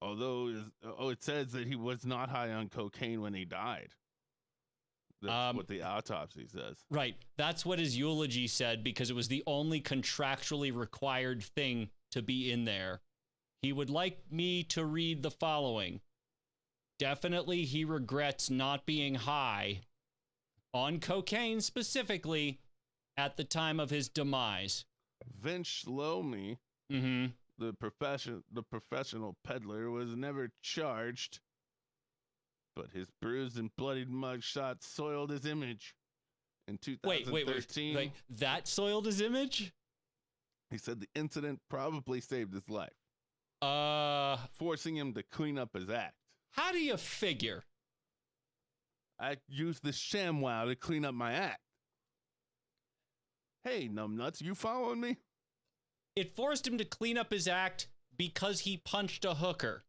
Although, it says that he was not high on cocaine when he died. That's what the autopsy says. Right. That's what his eulogy said, because it was the only contractually required thing to be in there. He would like me to read the following. Definitely he regrets not being high on cocaine specifically at the time of his demise. Vince Shlomi, the professional peddler, was never charged, but his bruised and bloodied mugshot soiled his image. In 2013, wait. That soiled his image? He said the incident probably saved his life, forcing him to clean up his act. How do you figure? I used the ShamWow to clean up my act. Hey, numbnuts, you following me? It forced him to clean up his act because he punched a hooker.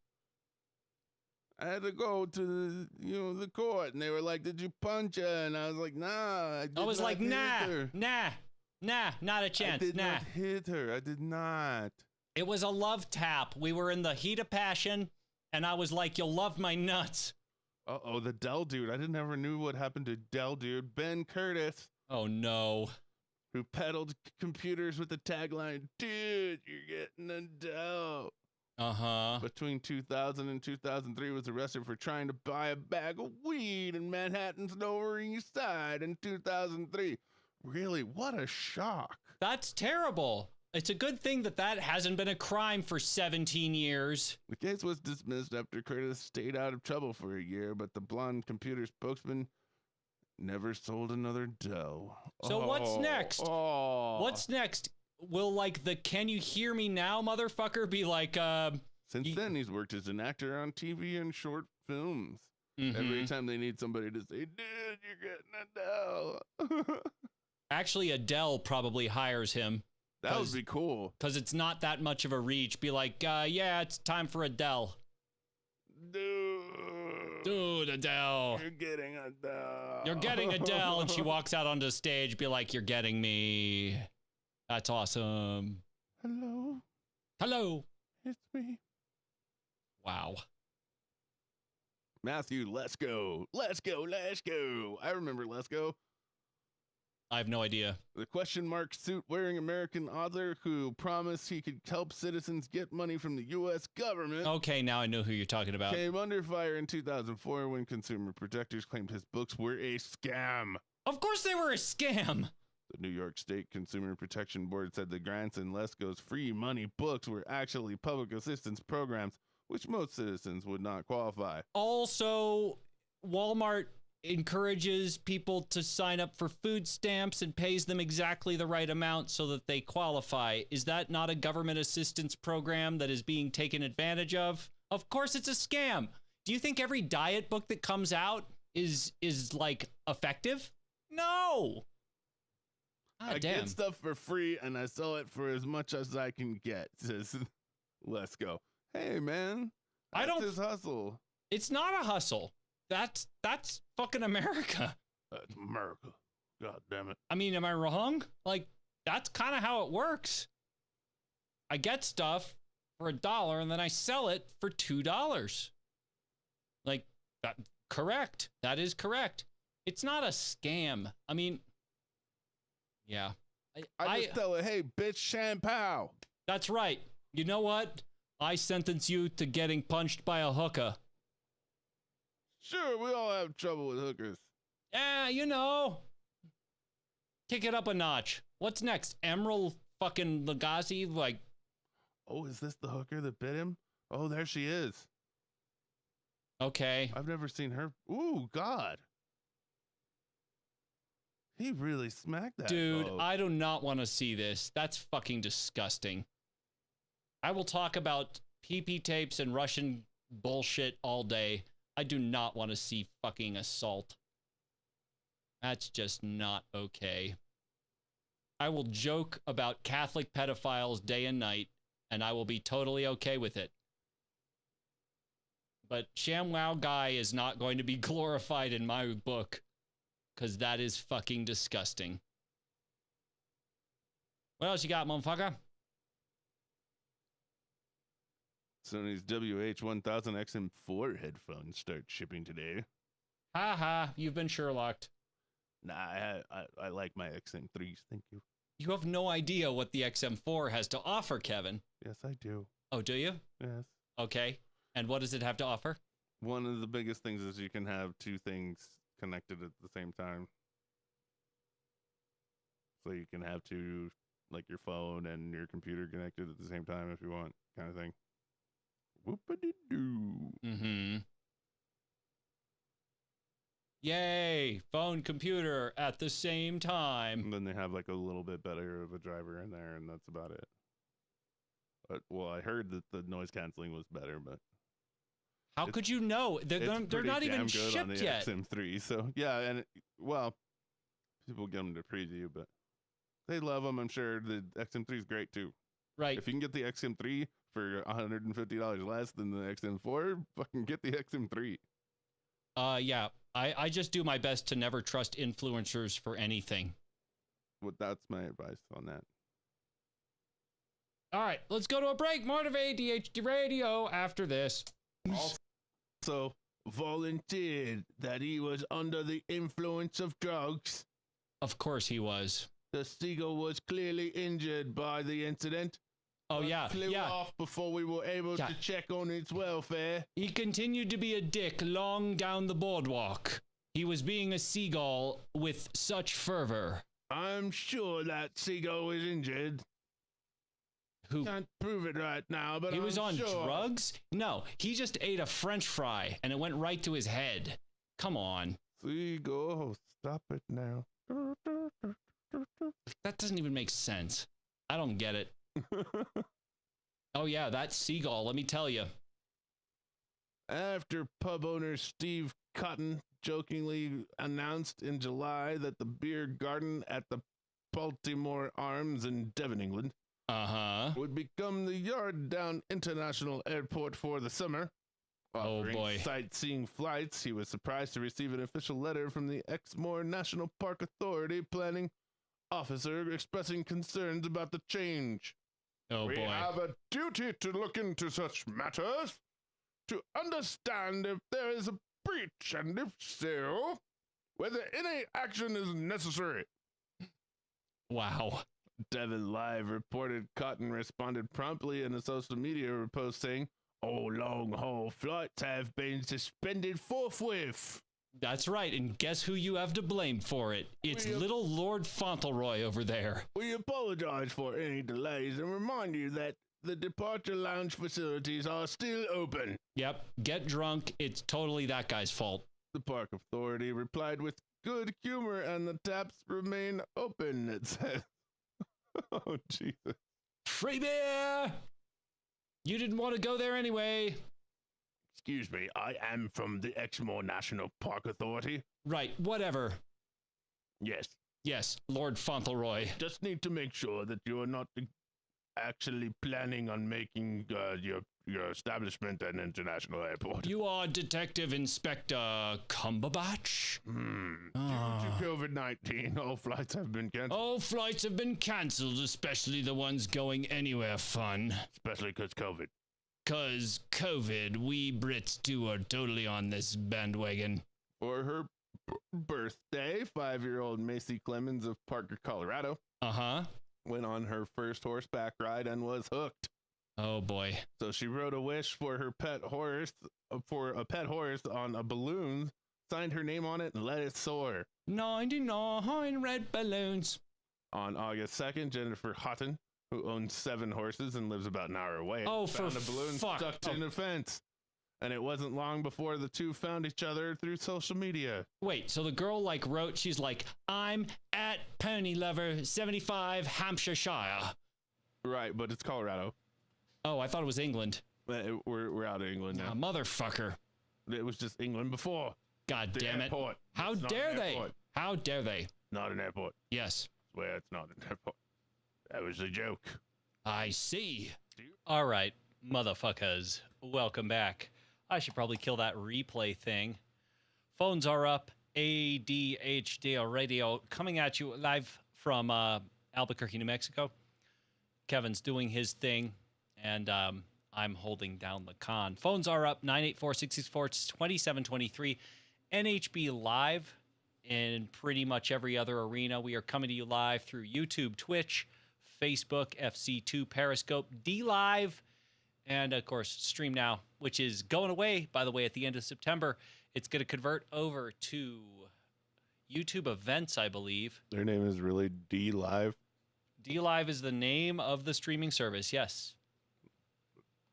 I had to go to the court, and they were like, "Did you punch her?" And I was like, "Nah." I was like, "Nah, not a chance." I did not hit her. I did not. It was a love tap. We were in the heat of passion, and I was like, "You'll love my nuts." Uh-oh, the Dell dude. I never knew what happened to Dell dude. Ben Curtis. Oh, no. Who peddled computers with the tagline, "Dude, you're getting a Dell." Uh-huh. Between 2000 and 2003, was arrested for trying to buy a bag of weed in Manhattan's Lower East Side in 2003. Really? What a shock. That's terrible. It's a good thing that hasn't been a crime for 17 years. The case was dismissed after Curtis stayed out of trouble for a year, but the blonde computer spokesman never sold another Dell. So what's next? What's next? Will, like, the "Can you hear me now, motherfucker" be like, Since then, he's worked as an actor on TV and short films. Every time they need somebody to say, "Dude, you're getting a Dell." Actually, Adele probably hires him. That would be cool. Because it's not that much of a reach. Be like, yeah, it's time for Adele. Dude, Adele. You're getting Adele. You're getting Adele. And she walks out onto the stage, be like, "You're getting me." That's awesome. Hello. Hello. It's me. Wow. Matthew, let's go. Let's go. Let's go. I remember Let's Go. I have no idea. The question mark suit wearing American author who promised he could help citizens get money from the U.S. government. Okay, now I know who you're talking about. Came under fire in 2004 when consumer protectors claimed his books were a scam. Of course they were a scam. The New York State Consumer Protection Board said the grants in Lesko's free money books were actually public assistance programs, which most citizens would not qualify. Also, Walmart encourages people to sign up for food stamps and pays them exactly the right amount so that they qualify. Is that not a government assistance program that is being taken advantage of? Of course it's a scam. Do you think every diet book that comes out is like effective? No. I get stuff for free and I sell it for as much as I can get, says Let's Go. Hey man, that's his hustle. It's not a hustle. That's fucking America. That's America. God damn it. I mean, am I wrong? Like, that's kind of how it works. I get stuff for $1 and then I sell it for $2. Correct. That is correct. It's not a scam. I mean, yeah. I just tell her, hey, bitch, shampoo. That's right. You know what? I sentence you to getting punched by a hooker. Sure, we all have trouble with hookers. Yeah, you know. Kick it up a notch. What's next? Emerald fucking Lagasse? Like, oh, is this the hooker that bit him? Oh, there she is. okay. I've never seen her. Ooh, God. He really smacked that. Dude, boat. I do not want to see this. That's fucking disgusting. I will talk about PP tapes and Russian bullshit all day. I do not want to see fucking assault. That's just not okay. I will joke about Catholic pedophiles day and night, and I will be totally okay with it. But ShamWow Guy is not going to be glorified in my book, because that is fucking disgusting. What else you got, motherfucker? Sony's WH-1000 XM4 headphones start shipping today. Ha, you've been Sherlocked. Nah, I like my XM3s, thank you. You have no idea what the XM4 has to offer, Kevin. Yes, I do. Oh, do you? Yes. Okay. And what does it have to offer? One of the biggest things is you can have two things connected at the same time. So you can have two, like your phone and your computer connected at the same time if you want, kind of thing. Whoop-a-dee-doo. Mm-hmm. Yay! Phone, computer at the same time. And then they have like a little bit better of a driver in there, and that's about it. But, well, I heard that the noise canceling was better, but how could you know? They're not even shipped on the yet. XM3, so yeah, and well, people get them to preview, but they love them. I'm sure the XM3 is great too. Right. If you can get the XM3 for $150 less than the XM4, fucking get the XM3. Yeah. I just do my best to never trust influencers for anything. Well, that's my advice on that. All right, let's go to a break. More of ADHD Radio after this. Also volunteered that he was under the influence of drugs. Of course he was. The seagull was clearly injured by the incident. Oh, yeah. Flew off before we were able to check on its welfare. He continued to be a dick long down the boardwalk. He was being a seagull with such fervor. I'm sure that seagull was injured. Who can't prove it right now, but he was on sure. drugs? No, he just ate a French fry and it went right to his head. Come on. Seagull, stop it now. That doesn't even make sense. I don't get it. Oh yeah, that seagull, let me tell you. After pub owner Steve Cotton jokingly announced in July that the beer garden at the Baltimore Arms in Devon, England, would become the Yard Down International Airport for the summer. Offering boy. sightseeing flights, he was surprised to receive an official letter from the Exmoor National Park Authority planning officer expressing concerns about the change. Oh we boy. have a duty to look into such matters, to understand if there is a breach, and if so, whether any action is necessary. Wow. Devon Live reported Cotton responded promptly in a social media post saying, all long-haul flights have been suspended forthwith. That's right, and guess who you have to blame for it? It's little Lord Fauntleroy over there. We apologize for any delays and remind you that the departure lounge facilities are still open. Yep, get drunk. It's totally that guy's fault. The park authority replied with good humor, and the taps remain open, it says. Oh, Jesus. Free beer! You didn't want to go there anyway. Excuse me, I am from the Exmoor National Park Authority. Right, whatever. Yes. Yes, Lord Fauntleroy. Just need to make sure that you are not actually planning on making your establishment an international airport. You are Detective Inspector Cumberbatch? Due to COVID-19, all flights have been canceled. All flights have been cancelled, especially the ones going anywhere fun. Especially because COVID. 'cause COVID, we Brits too are totally on this bandwagon. For her birthday, 5-year-old Macy Clemens of Parker, Colorado, Uh-huh. went on her first horseback ride and was hooked. Oh, boy. So she wrote a wish for her pet horse, on a balloon, signed her name on it, and let it soar. 99 red balloons. On August 2nd, Jennifer Houghton, who owns 7 horses and lives about an hour away, found a balloon stuck in a fence. And it wasn't long before the two found each other through social media. Wait, so the girl wrote, she's like, I'm at Pony Lover 75 Hampshire. Right, but it's Colorado. Oh, I thought it was England. We're out of England now. Motherfucker. It was just England before. God damn it. Airport. How dare they? How dare they? Not an airport. Yes. I swear it's not an airport. That was a joke. I see. All right, motherfuckers, welcome back. I should probably kill that replay thing. Phones are up. ADHD radio coming at you live from Albuquerque, New Mexico. Kevin's doing his thing, and I'm holding down the con. Phones are up. 984-664-2723. NHB Live in pretty much every other arena. We are coming to you live through YouTube, Twitch, Facebook, FC2, Periscope, D-Live, and, of course, Stream Now, which is going away, by the way, at the end of September. It's going to convert over to YouTube Events, I believe. Their name is really D-Live. D-Live is the name of the streaming service, yes.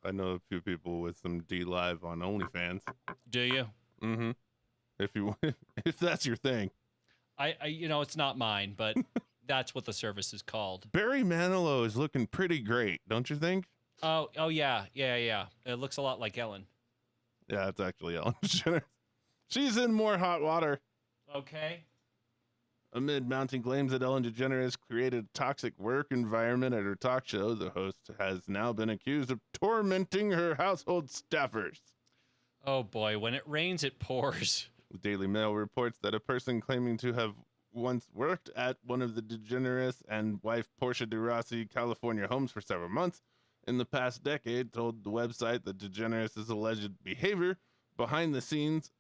I know a few people with some D-Live on OnlyFans. Do you? Mm-hmm. If that's your thing. I it's not mine, but that's what the service is called. Barry Manilow is looking pretty great, don't you think? Oh yeah. It looks a lot like Ellen. Yeah, it's actually Ellen DeGeneres. She's in more hot water. Okay. Amid mounting claims that Ellen DeGeneres created a toxic work environment at her talk show, the host has now been accused of tormenting her household staffers. Oh boy, when it rains, it pours. The Daily Mail reports that a person claiming to have once worked at one of the DeGeneres and wife Portia de Rossi California homes for several months in the past decade told the website that DeGeneres' alleged behavior behind the scenes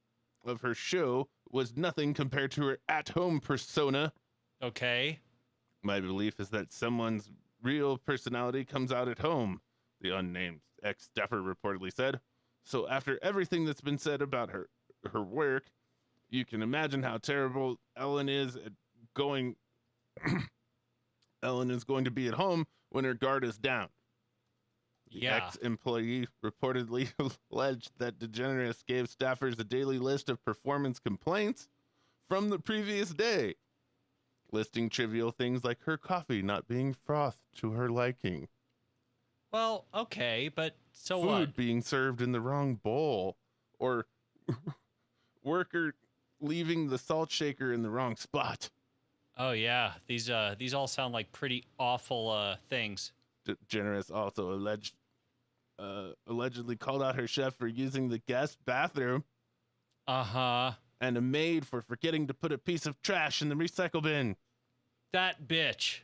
of her show was nothing compared to her at-home persona. Okay. My belief is that someone's real personality comes out at home, the unnamed ex-staffer reportedly said. So after everything that's been said about her work, you can imagine how terrible Ellen is at going. Ellen is going to be at home when her guard is down. The ex-employee reportedly alleged that DeGeneres gave staffers a daily list of performance complaints from the previous day, listing trivial things like her coffee not being frothed to her liking. Well, okay, but so Food what? being served in the wrong bowl, or worker leaving the salt shaker in the wrong spot. Oh yeah, these all sound like pretty awful things. DeGeneres also allegedly called out her chef for using the guest bathroom. Uh-huh. And a maid for forgetting to put a piece of trash in the recycle bin. That bitch.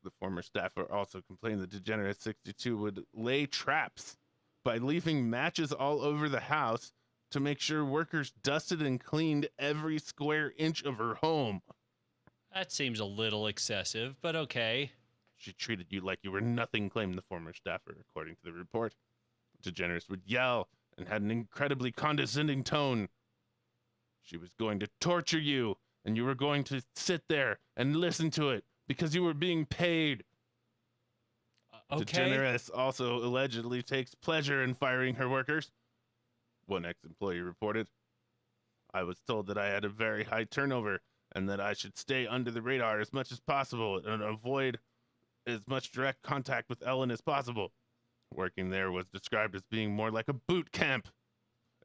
The former staffer also complained that DeGeneres 62 would lay traps by leaving matches all over the house to make sure workers dusted and cleaned every square inch of her home. That seems a little excessive, but okay. She treated you like you were nothing, claimed the former staffer, according to the report. DeGeneres would yell and had an incredibly condescending tone. She was going to torture you, and you were going to sit there and listen to it because you were being paid. Okay. DeGeneres also allegedly takes pleasure in firing her workers. One ex-employee reported, I was told that I had a very high turnover and that I should stay under the radar as much as possible and avoid as much direct contact with Ellen as possible. Working there was described as being more like a boot camp,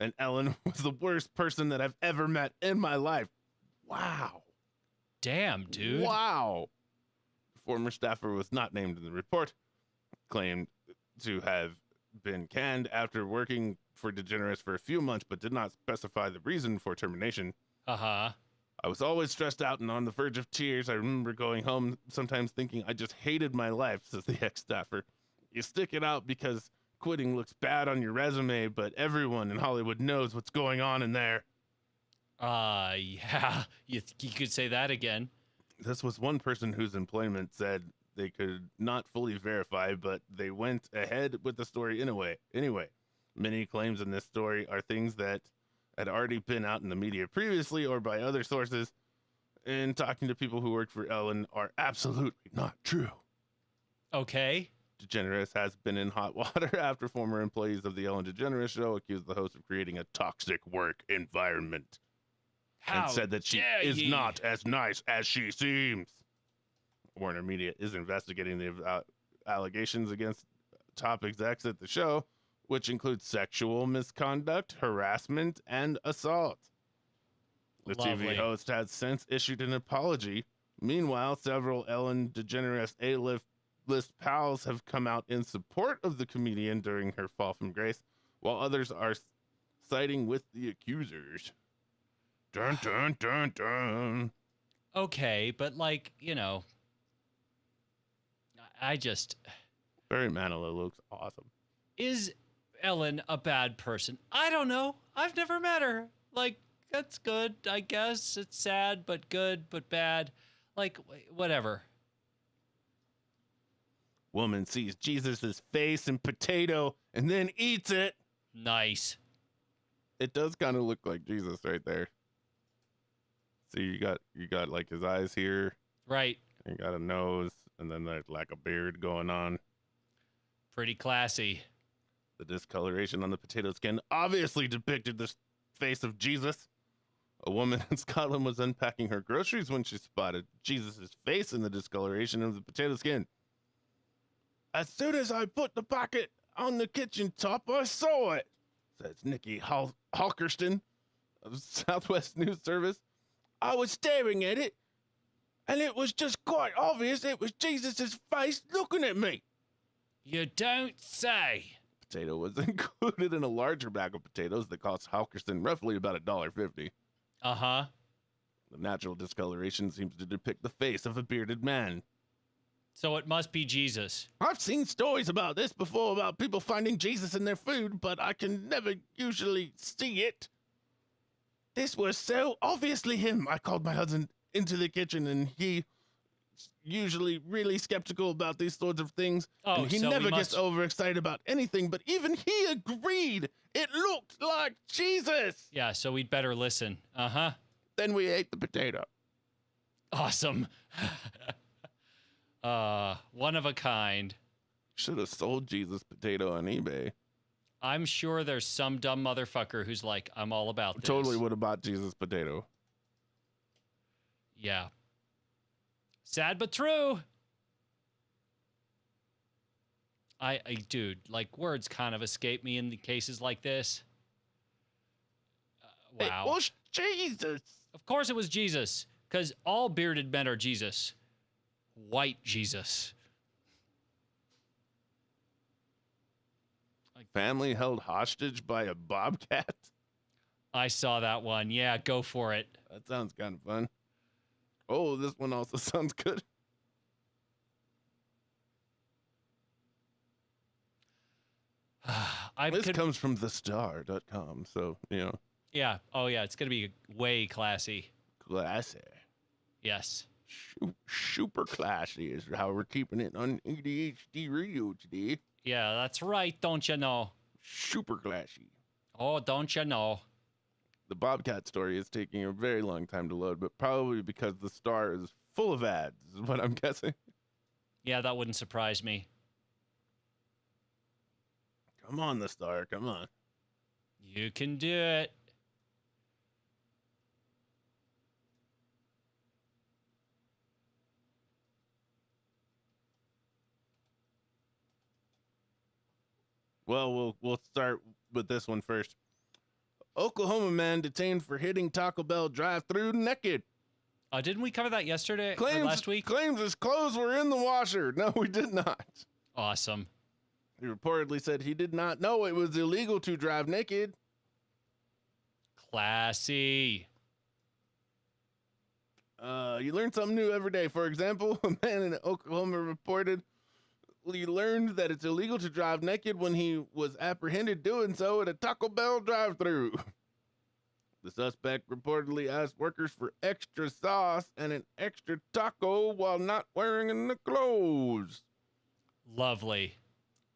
and Ellen was the worst person that I've ever met in my life. Wow. Damn, dude. Wow. The former staffer was not named in the report, claimed to have been canned after working for DeGeneres for a few months, but did not specify the reason for termination. Uh-huh. I was always stressed out and on the verge of tears. I remember going home sometimes thinking I just hated my life, says the ex-staffer. You stick it out because quitting looks bad on your resume, but everyone in Hollywood knows what's going on in there. Yeah, you could say that again. This was one person whose employment said they could not fully verify, but they went ahead with the story anyway. Many claims in this story are things that had already been out in the media previously or by other sources, and talking to people who work for Ellen are absolutely not true. Okay. DeGeneres has been in hot water after former employees of the Ellen DeGeneres show accused the host of creating a toxic work environment. How And said that she dare is ye. not as nice as she seems. Warner Media is investigating the allegations against top execs at the show, which includes sexual misconduct, harassment, and assault. The Lovely. TV host has since issued an apology. Meanwhile, several Ellen DeGeneres A-list pals have come out in support of the comedian during her fall from grace, while others are siding with the accusers. Dun, dun, dun, dun. Okay, but like, you know, I just... Barry Manilow looks awesome. Is Ellen a bad person? I don't know. I've never met her. Like, that's good, I guess. It's sad, but good, but bad. Like, whatever. Woman sees Jesus' face and potato and then eats it. Nice. It does kind of look like Jesus right there. See, you got like his eyes here. Right. You got a nose, and then there's like a beard going on. Pretty classy. The discoloration on the potato skin obviously depicted the face of Jesus. A woman in Scotland was unpacking her groceries when she spotted Jesus' face in the discoloration of the potato skin. As soon as I put the packet on the kitchen top, I saw it, says Nikki Halkerston of Southwest News Service. I was staring at it, and it was just quite obvious it was Jesus' face looking at me. You don't say. Potato was included in a larger bag of potatoes that cost Halkerston roughly about $1.50. Uh-huh. The natural discoloration seems to depict the face of a bearded man. So it must be Jesus. I've seen stories about this before, about people finding Jesus in their food, but I can never usually see it. This was so obviously him. I called my husband into the kitchen, and he usually really skeptical about these sorts of things. Oh, and he so never we gets must- overexcited about anything, but even he agreed it looked like Jesus. Yeah, so we'd better listen. Uh-huh. Then we ate the potato. Awesome. One of a kind. Should have sold Jesus potato on eBay. I'm sure there's some dumb motherfucker who's like, I'm all about this. Totally would have bought Jesus potato. Yeah. Sad but true. Dude, like, words kind of escape me in the cases like this. Wow. It was Jesus. Of course it was Jesus, because all bearded men are Jesus. White Jesus. Family held hostage by a bobcat. I saw that one. Yeah, go for it. That sounds kind of fun. Oh, this one also sounds good. This comes from thestar.com, so, you know. Yeah. Oh, yeah. It's going to be way classy. Classy. Yes. Super classy is how we're keeping it on ADHD radio today. Yeah, that's right. Don't you know? Super classy. Oh, don't you know? The Bobcat story is taking a very long time to load, but probably because the Star is full of ads, is what I'm guessing. Yeah, that wouldn't surprise me. Come on, the Star, come on. You can do it. Well, we'll start with this one first. Oklahoma man detained for hitting Taco Bell drive-thru naked. Didn't we cover that yesterday or last week? Claims his clothes were in the washer. No, we did not. Awesome. He reportedly said he did not know it was illegal to drive naked. Classy. You learn something new every day. For example, a man in Oklahoma reported learned that it's illegal to drive naked when he was apprehended doing so at a Taco Bell drive-thru. The suspect reportedly asked workers for extra sauce and an extra taco while not wearing the clothes. Lovely.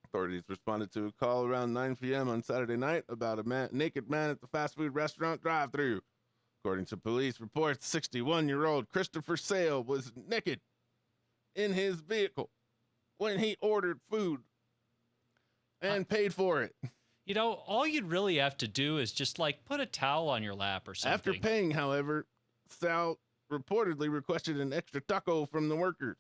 Authorities responded to a call around 9 p.m. on Saturday night about a naked man at the fast food restaurant drive-thru. According to police reports, 61-year-old Christopher Sale was naked in his vehicle when he ordered food and paid for it. You know, all you'd really have to do is just like put a towel on your lap or something. After paying, however, Sal reportedly requested an extra taco from the workers.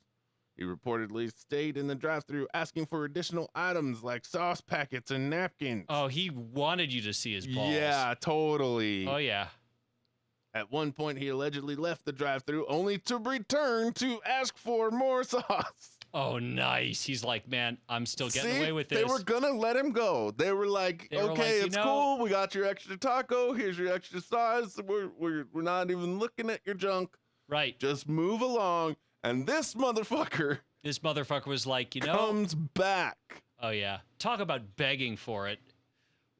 He reportedly stayed in the drive-thru asking for additional items like sauce packets and napkins. Oh, he wanted you to see his balls. Yeah, totally. Oh, yeah. At one point, he allegedly left the drive-thru only to return to ask for more sauce. Oh, nice. He's like, man, I'm still getting away with this. They were gonna let him go. They were like, okay, it's cool. We got your extra taco. Here's your extra sauce. We're not even looking at your junk. Right. Just move along. And this motherfucker was like, comes back. Oh, yeah. Talk about begging for it.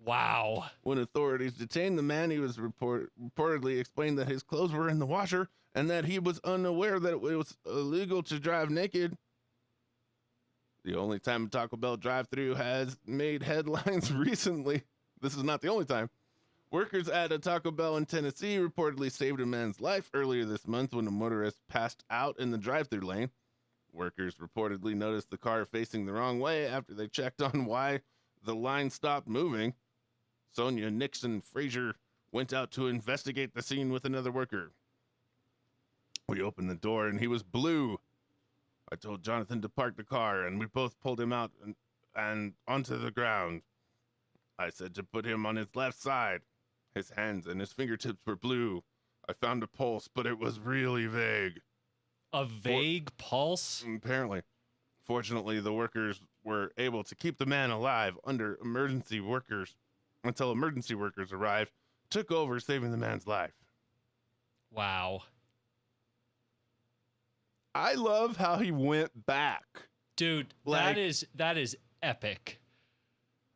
Wow. When authorities detained the man, he was reportedly explained that his clothes were in the washer and that he was unaware that it was illegal to drive naked. The only time a Taco Bell drive-thru has made headlines recently. This is not the only time. Workers at a Taco Bell in Tennessee reportedly saved a man's life earlier this month when a motorist passed out in the drive-thru lane. Workers reportedly noticed the car facing the wrong way after they checked on why the line stopped moving. Sonia Nixon Frazier went out to investigate the scene with another worker. We opened the door and he was blue. I told Jonathan to park the car and we both pulled him out and onto the ground. I said to put him on his left side. His hands and his fingertips were blue. I found a pulse, but it was really vague. A vague pulse? Apparently. Fortunately, the workers were able to keep the man alive until emergency workers arrived, took over, saving the man's life. Wow. I love how he went back. Dude, Like, that is epic.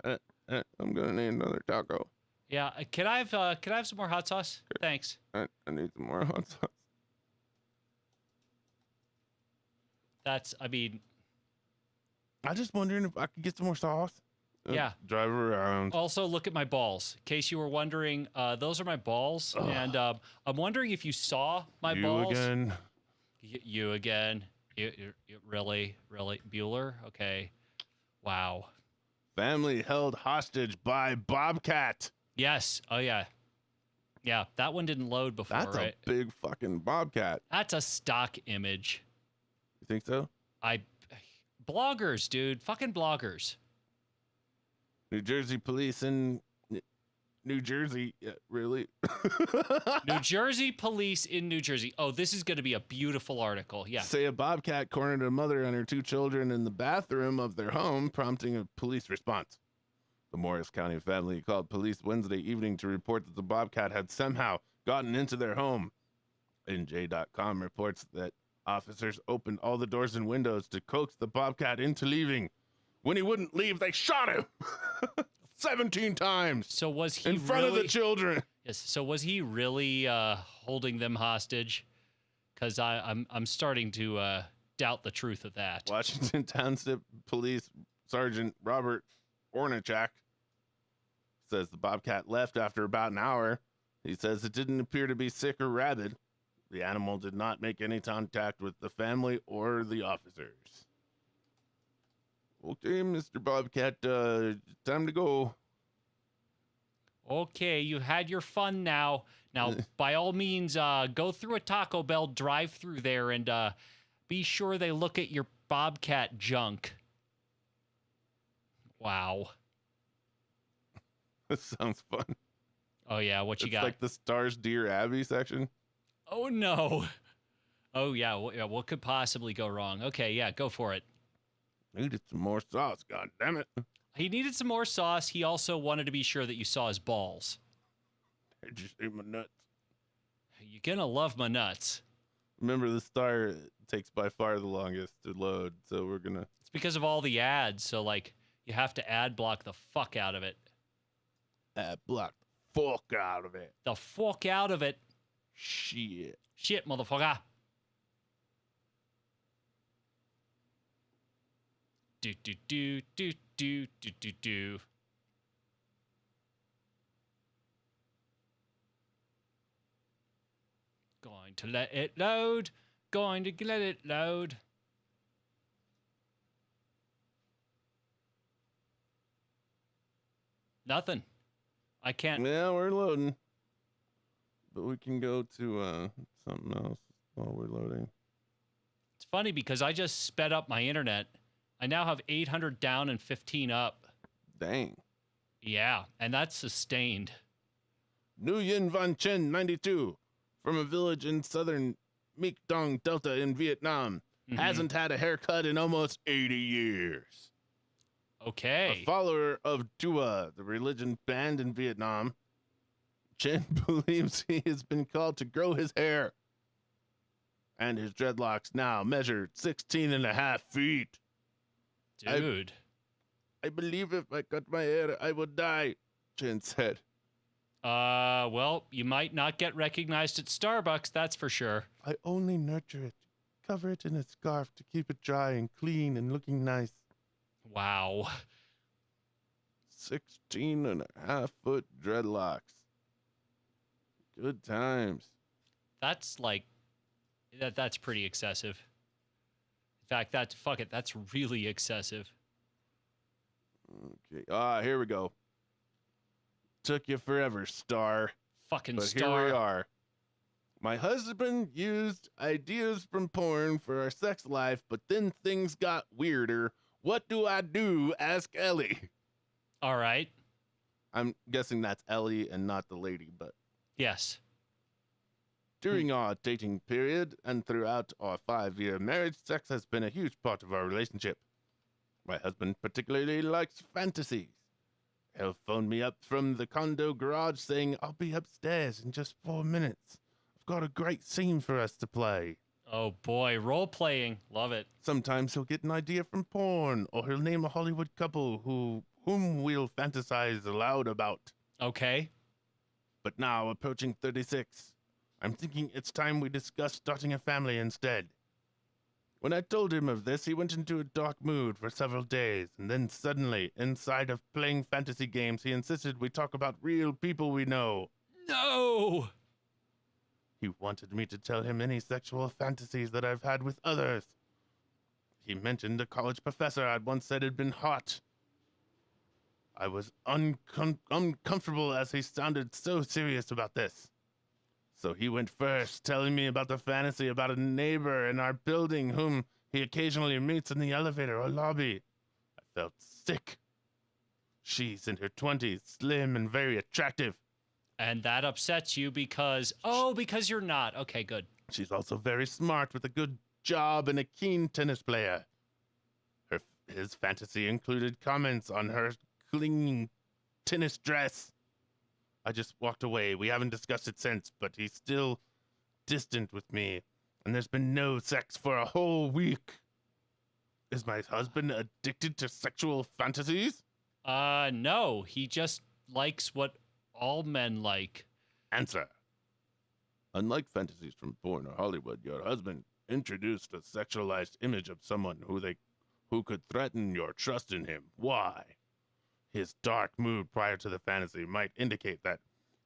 I'm gonna need another taco. Yeah, can I have some more hot sauce? Thanks. I need some more hot sauce. I'm just wondering if I could get some more sauce. Yeah. Drive around. Also, look at my balls. In case you were wondering, those are my balls. Ugh. And I'm wondering if you saw my balls. Again. You again. You really? Bueller? Okay. Wow. Family held hostage by bobcat. Yes. Oh, yeah. Yeah, that one didn't load before, That's right? a big fucking bobcat. That's a stock image. You think so? Bloggers, dude. Fucking bloggers. New Jersey police in New Jersey. Yeah, really? New Jersey police in New Jersey. Oh, this is going to be a beautiful article. Yeah. Say a bobcat cornered a mother and her two children in the bathroom of their home, prompting a police response. The Morris County family called police Wednesday evening to report that the bobcat had somehow gotten into their home. NJ.com reports that officers opened all the doors and windows to coax the bobcat into leaving. When he wouldn't leave, they shot him 17 times. So was he in front of the children? Yes. So was he really holding them hostage? Because I'm starting to doubt the truth of that. Washington Township Police Sergeant Robert Ornichak says the bobcat left after about an hour. He says it didn't appear to be sick or rabid. The animal did not make any contact with the family or the officers. Okay, Mr. Bobcat, time to go. Okay, you had your fun now. Now, by all means, go through a Taco Bell drive-through there and be sure they look at your bobcat junk. Wow. That sounds fun. Oh, yeah, what you got? It's like the Stars Dear Abby section. Oh, no. Oh, yeah, what could possibly go wrong? Okay, yeah, go for it. Needed some more sauce, god damn it. He needed some more sauce. He also wanted to be sure that you saw his balls. Did you see my nuts? You're gonna love my nuts. Remember, the star takes by far the longest to load, so we're gonna It's because of all the ads, so like you have to ad block the fuck out of it. block the fuck out of it. The fuck out of it. Shit. Shit, motherfucker. Do do do do do do do do. Going to let it load. Going to let it load. Nothing. I can't. Yeah, we're loading. But we can go to something else while we're loading. It's funny because I just sped up my internet. I now have 800 down and 15 up. Dang. Yeah, and that's sustained. Nguyen Van Chen, 92, from a village in southern Mekdong Delta in Vietnam. Hasn't had a haircut in almost 80 years. Okay. A follower of Dua, the religion banned in Vietnam, Chen believes he has been called to grow his hair. And his dreadlocks now measure 16 and a half feet. Dude. I believe if I cut my hair, I would die, Chen said. Well, you might not get recognized at Starbucks, that's for sure. I only nurture it, cover it in a scarf to keep it dry and clean and looking nice. Wow. 16 and a half foot dreadlocks. Good times. That's like that's pretty excessive. In fact, that's really excessive. Okay. Here we go. Took you forever, Star. Fucking But Star. here we are. My husband used ideas from porn for our sex life, but then things got weirder. What do I do? Ask Ellie. All right. I'm guessing that's Ellie and not the lady, but Yes. during our dating period and throughout our 5-year marriage, sex has been a huge part of our relationship. My husband particularly likes fantasies. He'll phone me up from the condo garage saying, I'll be upstairs in just 4 minutes. I've got a great scene for us to play. Oh boy, role playing. Love it. Sometimes he'll get an idea from porn, or he'll name a Hollywood couple whom we'll fantasize aloud about. Okay. But now, approaching 36, I'm thinking it's time we discuss starting a family instead. When I told him of this, he went into a dark mood for several days, and then suddenly, inside of playing fantasy games, he insisted we talk about real people we know. No. He wanted me to tell him any sexual fantasies that I've had with others. He mentioned a college professor I'd once said had been hot. I was uncomfortable as he sounded so serious about this. So he went first, telling me about the fantasy about a neighbor in our building whom he occasionally meets in the elevator or lobby. I felt sick. She's in her 20s, slim and very attractive. And that upsets you because you're not. Okay, good. She's also very smart with a good job and a keen tennis player. His fantasy included comments on her clinging tennis dress. I just walked away. We haven't discussed it since, but he's still distant with me, and there's been no sex for a whole week. Is my husband addicted to sexual fantasies? No. He just likes what all men like. Answer. Unlike fantasies from porn or Hollywood, your husband introduced a sexualized image of someone who could threaten your trust in him. Why? His dark mood prior to the fantasy might indicate that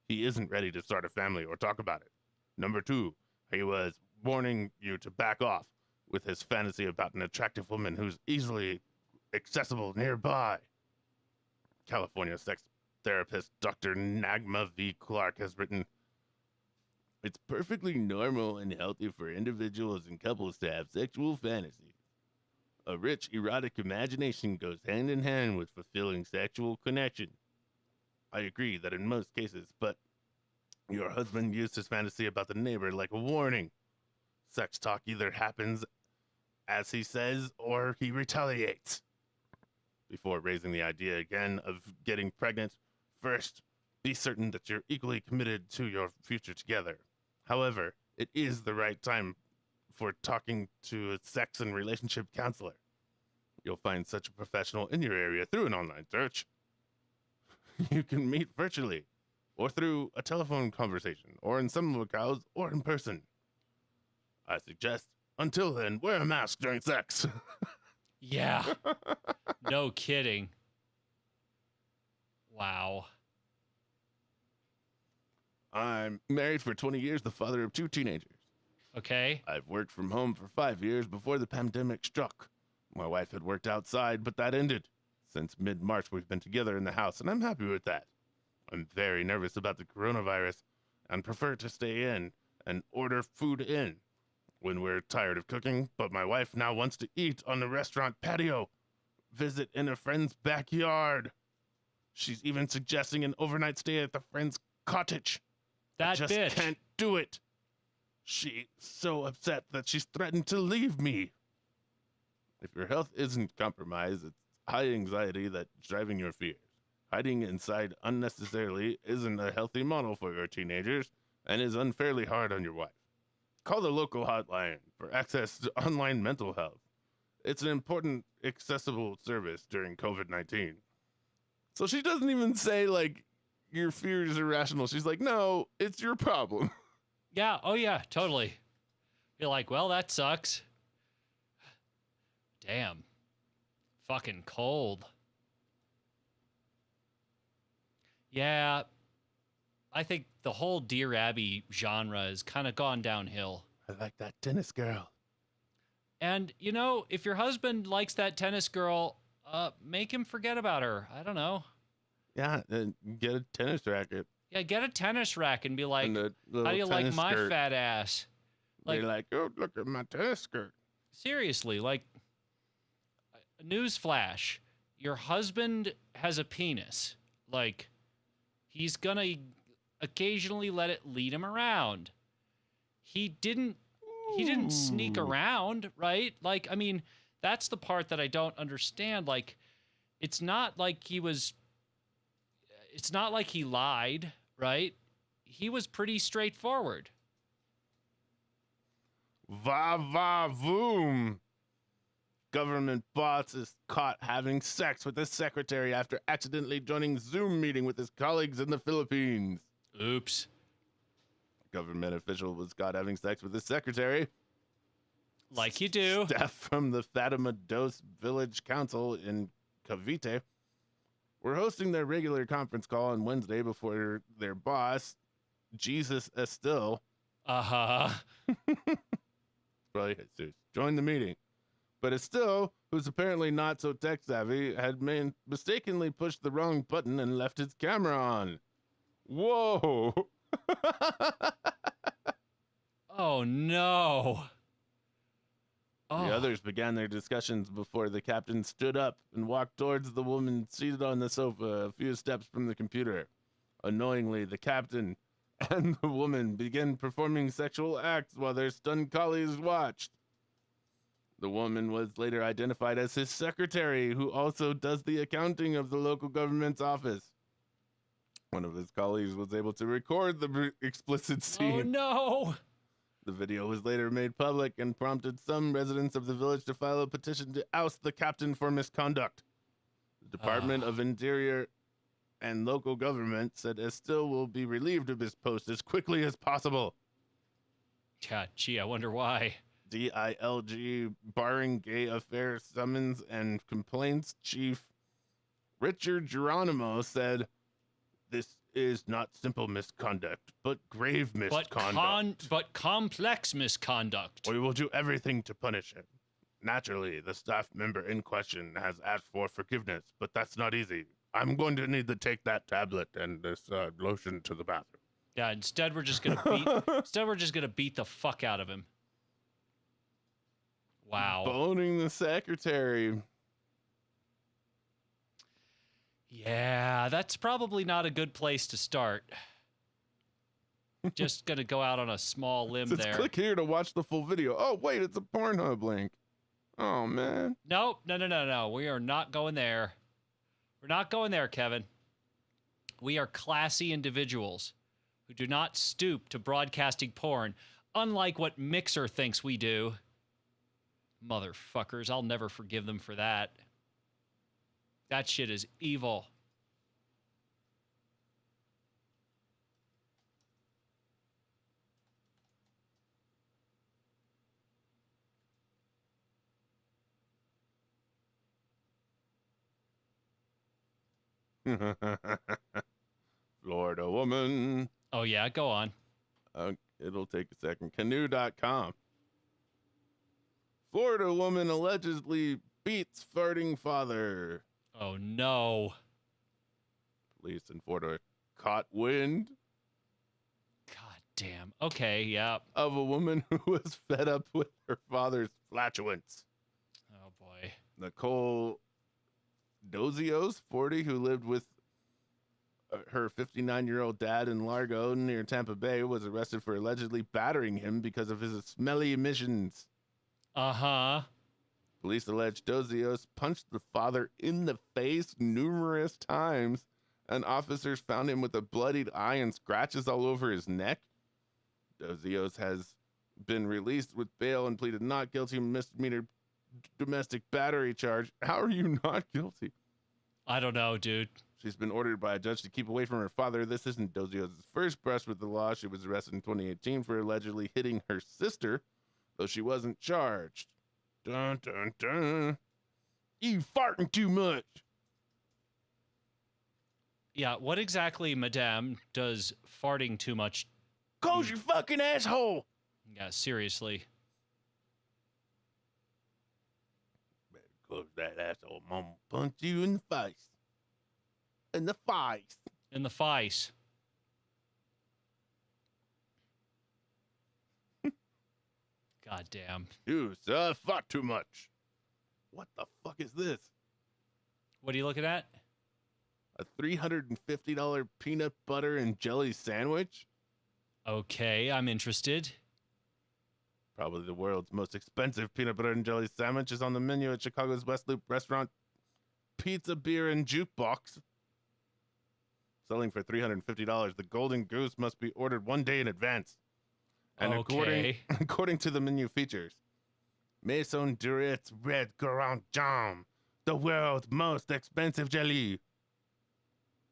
he isn't ready to start a family or talk about it. Number 2, he was warning you to back off with his fantasy about an attractive woman who's easily accessible nearby. California sex therapist Dr. Nagma V. Clark has written, it's perfectly normal and healthy for individuals and couples to have sexual fantasies. A rich, erotic imagination goes hand in hand with fulfilling sexual connection. I agree that in most cases, but your husband used his fantasy about the neighbor like a warning. Sex talk either happens as he says or he retaliates. Before raising the idea again of getting pregnant, first, be certain that you're equally committed to your future together. However, it is the right time for talking to a sex and relationship counselor. You'll find such a professional in your area through an online search. You can meet virtually, or through a telephone conversation, or in some locales, or in person. I suggest, until then, wear a mask during sex. Yeah. No kidding. Wow. I'm married for 20 years, the father of 2 teenagers. Okay. I've worked from home for 5 years before the pandemic struck. My wife had worked outside, but that ended. Since mid-March, we've been together in the house, and I'm happy with that. I'm very nervous about the coronavirus and prefer to stay in and order food in when we're tired of cooking, but my wife now wants to eat on the restaurant patio, visit in a friend's backyard. She's even suggesting an overnight stay at the friend's cottage. I That just bitch. can't do it. She's so upset that she's threatened to leave me. If your health isn't compromised, it's high anxiety that's driving your fears. Hiding inside unnecessarily isn't a healthy model for your teenagers and is unfairly hard on your wife. Call the local hotline for access to online mental health. It's an important, accessible service during COVID-19. So she doesn't even say, like, your fear is irrational. She's like, no, it's your problem. Yeah. Oh, yeah. Totally. You're like, well, that sucks. Damn. Fucking cold. Yeah. I think the whole Dear Abby genre has kind of gone downhill. I like that tennis girl. And, you know, if your husband likes that tennis girl, make him forget about her. I don't know. Yeah, and get a tennis racket. Yeah, get a tennis rack and be like, And a little how do you like tennis my skirt. fat ass? They're like, oh, look at my tennis skirt. Seriously, like, newsflash, your husband has a penis. Like, he's gonna occasionally let it lead him around. He didn't sneak around, right? Like, I mean, that's the part that I don't understand. Like, it's not like he lied, right? He was pretty straightforward. Va va voom. Government boss is caught having sex with his secretary after accidentally joining Zoom meeting with his colleagues in the Philippines. Oops. Government official was caught having sex with his secretary. Like you do. Staff from the Fatima Dos Village Council in Cavite were hosting their regular conference call on Wednesday before their boss, Jesus Estil, Uh-huh. probably Jesus, joined the meeting. But Estil, who's apparently not so tech savvy, had mistakenly pushed the wrong button and left his camera on. Whoa! Oh, no. Oh. The others began their discussions before the captain stood up and walked towards the woman seated on the sofa a few steps from the computer. Annoyingly, the captain and the woman began performing sexual acts while their stunned colleagues watched. The woman was later identified as his secretary, who also does the accounting of the local government's office. One of his colleagues was able to record the explicit scene. Oh, no. The video was later made public and prompted some residents of the village to file a petition to oust the captain for misconduct. The Department of Interior and local government said Estil will be relieved of his post as quickly as possible. Yeah, gee, I wonder why. DILG barring gay affair summons and complaints chief Richard Geronimo said, "This is not simple misconduct, but grave misconduct. But complex misconduct. We will do everything to punish him. Naturally, the staff member in question has asked for forgiveness, but that's not easy. I'm going to need to take that tablet and this lotion to the bathroom." Yeah, instead we're just gonna beat the fuck out of him. Wow. Boning the secretary. Yeah, that's probably not a good place to start. Just gonna go out on a small limb Says, there. click here to watch the full video. Oh, wait, it's a Pornhub link. Oh, man. Nope, no. We are not going there. We're not going there, Kevin. We are classy individuals who do not stoop to broadcasting porn Unlike what Mixer thinks we do. Motherfuckers, I'll never forgive them for that. That shit is evil. Florida woman. Oh, yeah, go on. It'll take a second. Canoe.com. Florida woman allegedly beats farting father. Oh, no. Police in Florida caught wind God damn. Okay, yeah. of a woman who was fed up with her father's flatulence. Oh, boy. Nicole Dozios, 40, who lived with her 59-year-old dad in Largo near Tampa Bay, was arrested for allegedly battering him because of his smelly emissions. Uh-huh. Police allege Dozios punched the father in the face numerous times, and officers found him with a bloodied eye and scratches all over his neck. Dozios has been released with bail and pleaded not guilty of misdemeanor domestic battery charge. How are you not guilty? I don't know, dude. She's been ordered by a judge to keep away from her father. This isn't Dozios' first brush with the law. She was arrested in 2018 for allegedly hitting her sister, though she wasn't charged. Dun, dun, dun. You farting too much. Yeah, what exactly, madame, does farting too much? Close your fucking asshole. Yeah, seriously. Better close that asshole. I'm gonna punch you in the face. In the face. In the face. God damn. You fought too much. What the fuck is this? What are you looking at? A $350 peanut butter and jelly sandwich? Okay, I'm interested. Probably the world's most expensive peanut butter and jelly sandwich is on the menu at Chicago's West Loop restaurant Pizza, Beer, and Jukebox. Selling for $350, the Golden Goose must be ordered 1 day in advance. And Okay. according to the menu features, Maison Duret's Red Grand Jam, the world's most expensive jelly,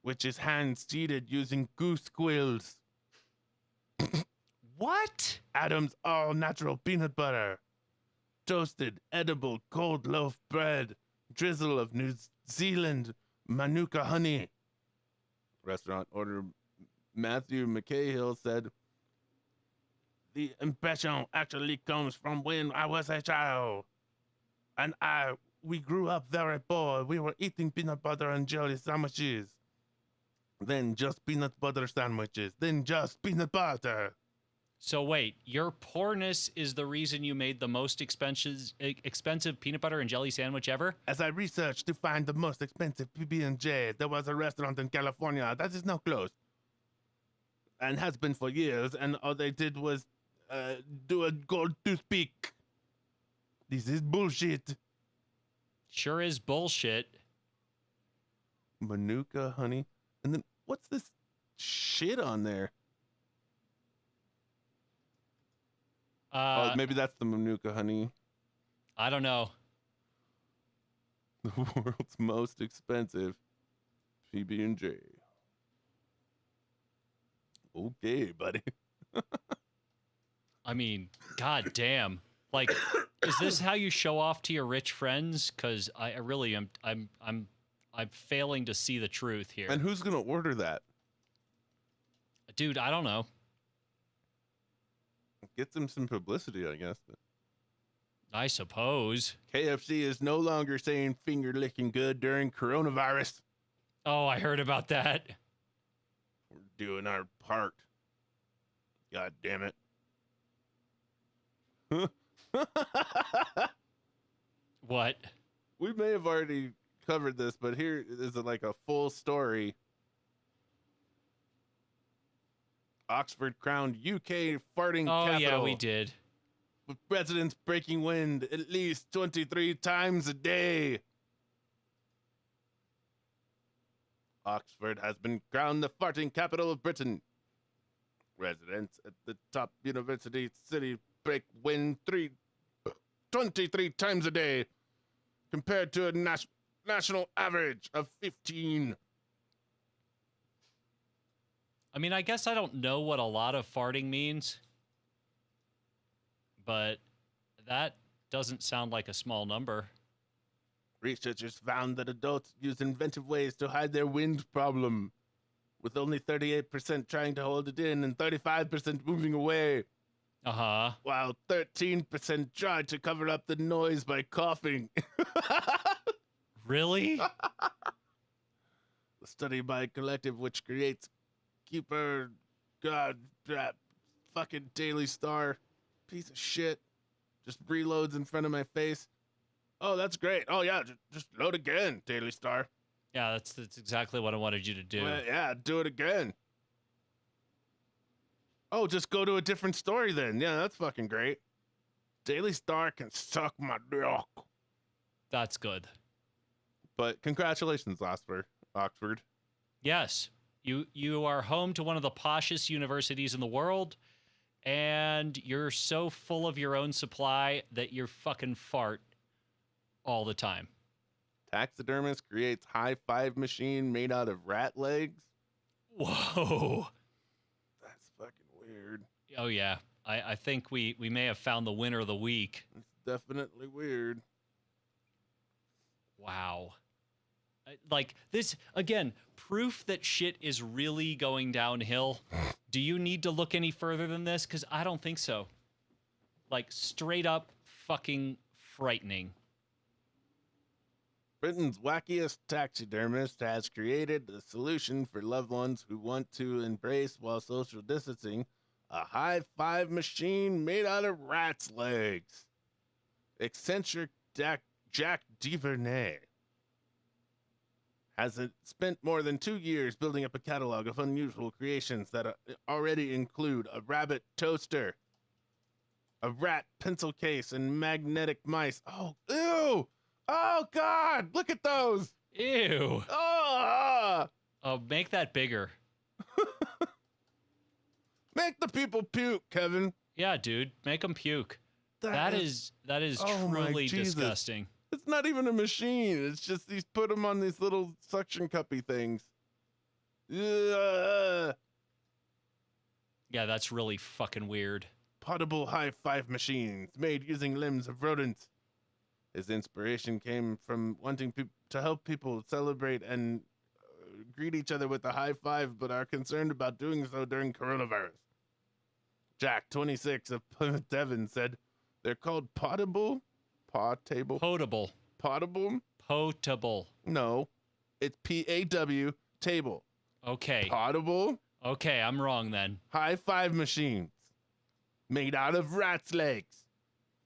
which is hand-seeded using goose quills. What? Adam's all-natural peanut butter, toasted, edible, cold loaf bread, drizzle of New Zealand Manuka honey. Restaurant owner Matthew McCahill said, "The impression actually comes from when I was a child. And we grew up very poor. We were eating peanut butter and jelly sandwiches. Then just peanut butter sandwiches. Then just peanut butter." So wait, your poorness is the reason you made the most expensive peanut butter and jelly sandwich ever? As I researched to find the most expensive PB&J, there was a restaurant in California that is now closed. And has been for years, and all they did was do a gold toothpick. This is bullshit. Sure is bullshit. Manuka honey. And then what's this shit on there? Maybe that's the Manuka honey. I don't know. The world's most expensive PB&J. Okay, buddy. I mean, god damn. Like, is this how you show off to your rich friends? Because I really am. I'm failing to see the truth here. And who's gonna order that? Dude, I don't know. Get them some publicity, I guess. I suppose. KFC is no longer saying finger licking good during coronavirus. Oh, I heard about that. We're doing our part. God damn it. What? We may have already covered this, but here is like a full story. Oxford crowned UK farting capital. Oh, yeah, we did. With residents breaking wind at least 23 times a day. Oxford has been crowned the farting capital of Britain. residents at the top university city break wind 23 times a day, compared to a national average of 15. I mean, I guess I don't know what a lot of farting means, but that doesn't sound like a small number. Researchers found that adults use inventive ways to hide their wind problem, with only 38% trying to hold it in and 35% moving away, Uh-huh. while 13% tried to cover up the noise by coughing. Really? The study by a collective which creates Keeper, God, that fucking Daily Star, piece of shit, just reloads in front of my face. Oh, that's great. Oh, yeah, just load again, Daily Star. Yeah, that's exactly what I wanted you to do. Yeah, do it again. Oh, just go to a different story then. Yeah, that's fucking great. Daily Star can suck my dick. That's good. But congratulations, Oxford. Yes. You are home to one of the poshest universities in the world, and you're so full of your own supply that you fucking fart all the time. Taxidermist creates high five machine made out of rat legs. Whoa. That's fucking weird. Oh, yeah. I think we may have found the winner of the week. It's definitely weird. Wow. Like, this, again, proof that shit is really going downhill. Do you need to look any further than this? Because I don't think so. Like, straight up fucking frightening. Britain's wackiest taxidermist has created a solution for loved ones who want to embrace while social distancing a high five machine made out of rats' legs. Eccentric Jack Duvernay has spent more than 2 years building up a catalog of unusual creations that already include a rabbit toaster, a rat pencil case, and magnetic mice. Oh, ew! Oh, God! Look at those! Ew. Oh! Make that bigger. Make the people puke, Kevin. Yeah, dude. Make them puke. That is Oh my truly Jesus. disgusting. It's not even a machine. It's just these put them on these little suction cuppy things. Ugh. Yeah, that's really fucking weird. Potable high five machines made using limbs of rodents. His inspiration came from wanting to help people celebrate and greet each other with a high five, but are concerned about doing so during coronavirus. Jack, 26 of Plymouth, Devon, said they're called potable. Potable. Potable? No, it's PAW table. Okay. Potable Okay, I'm wrong then. high five machines made out of rats' legs.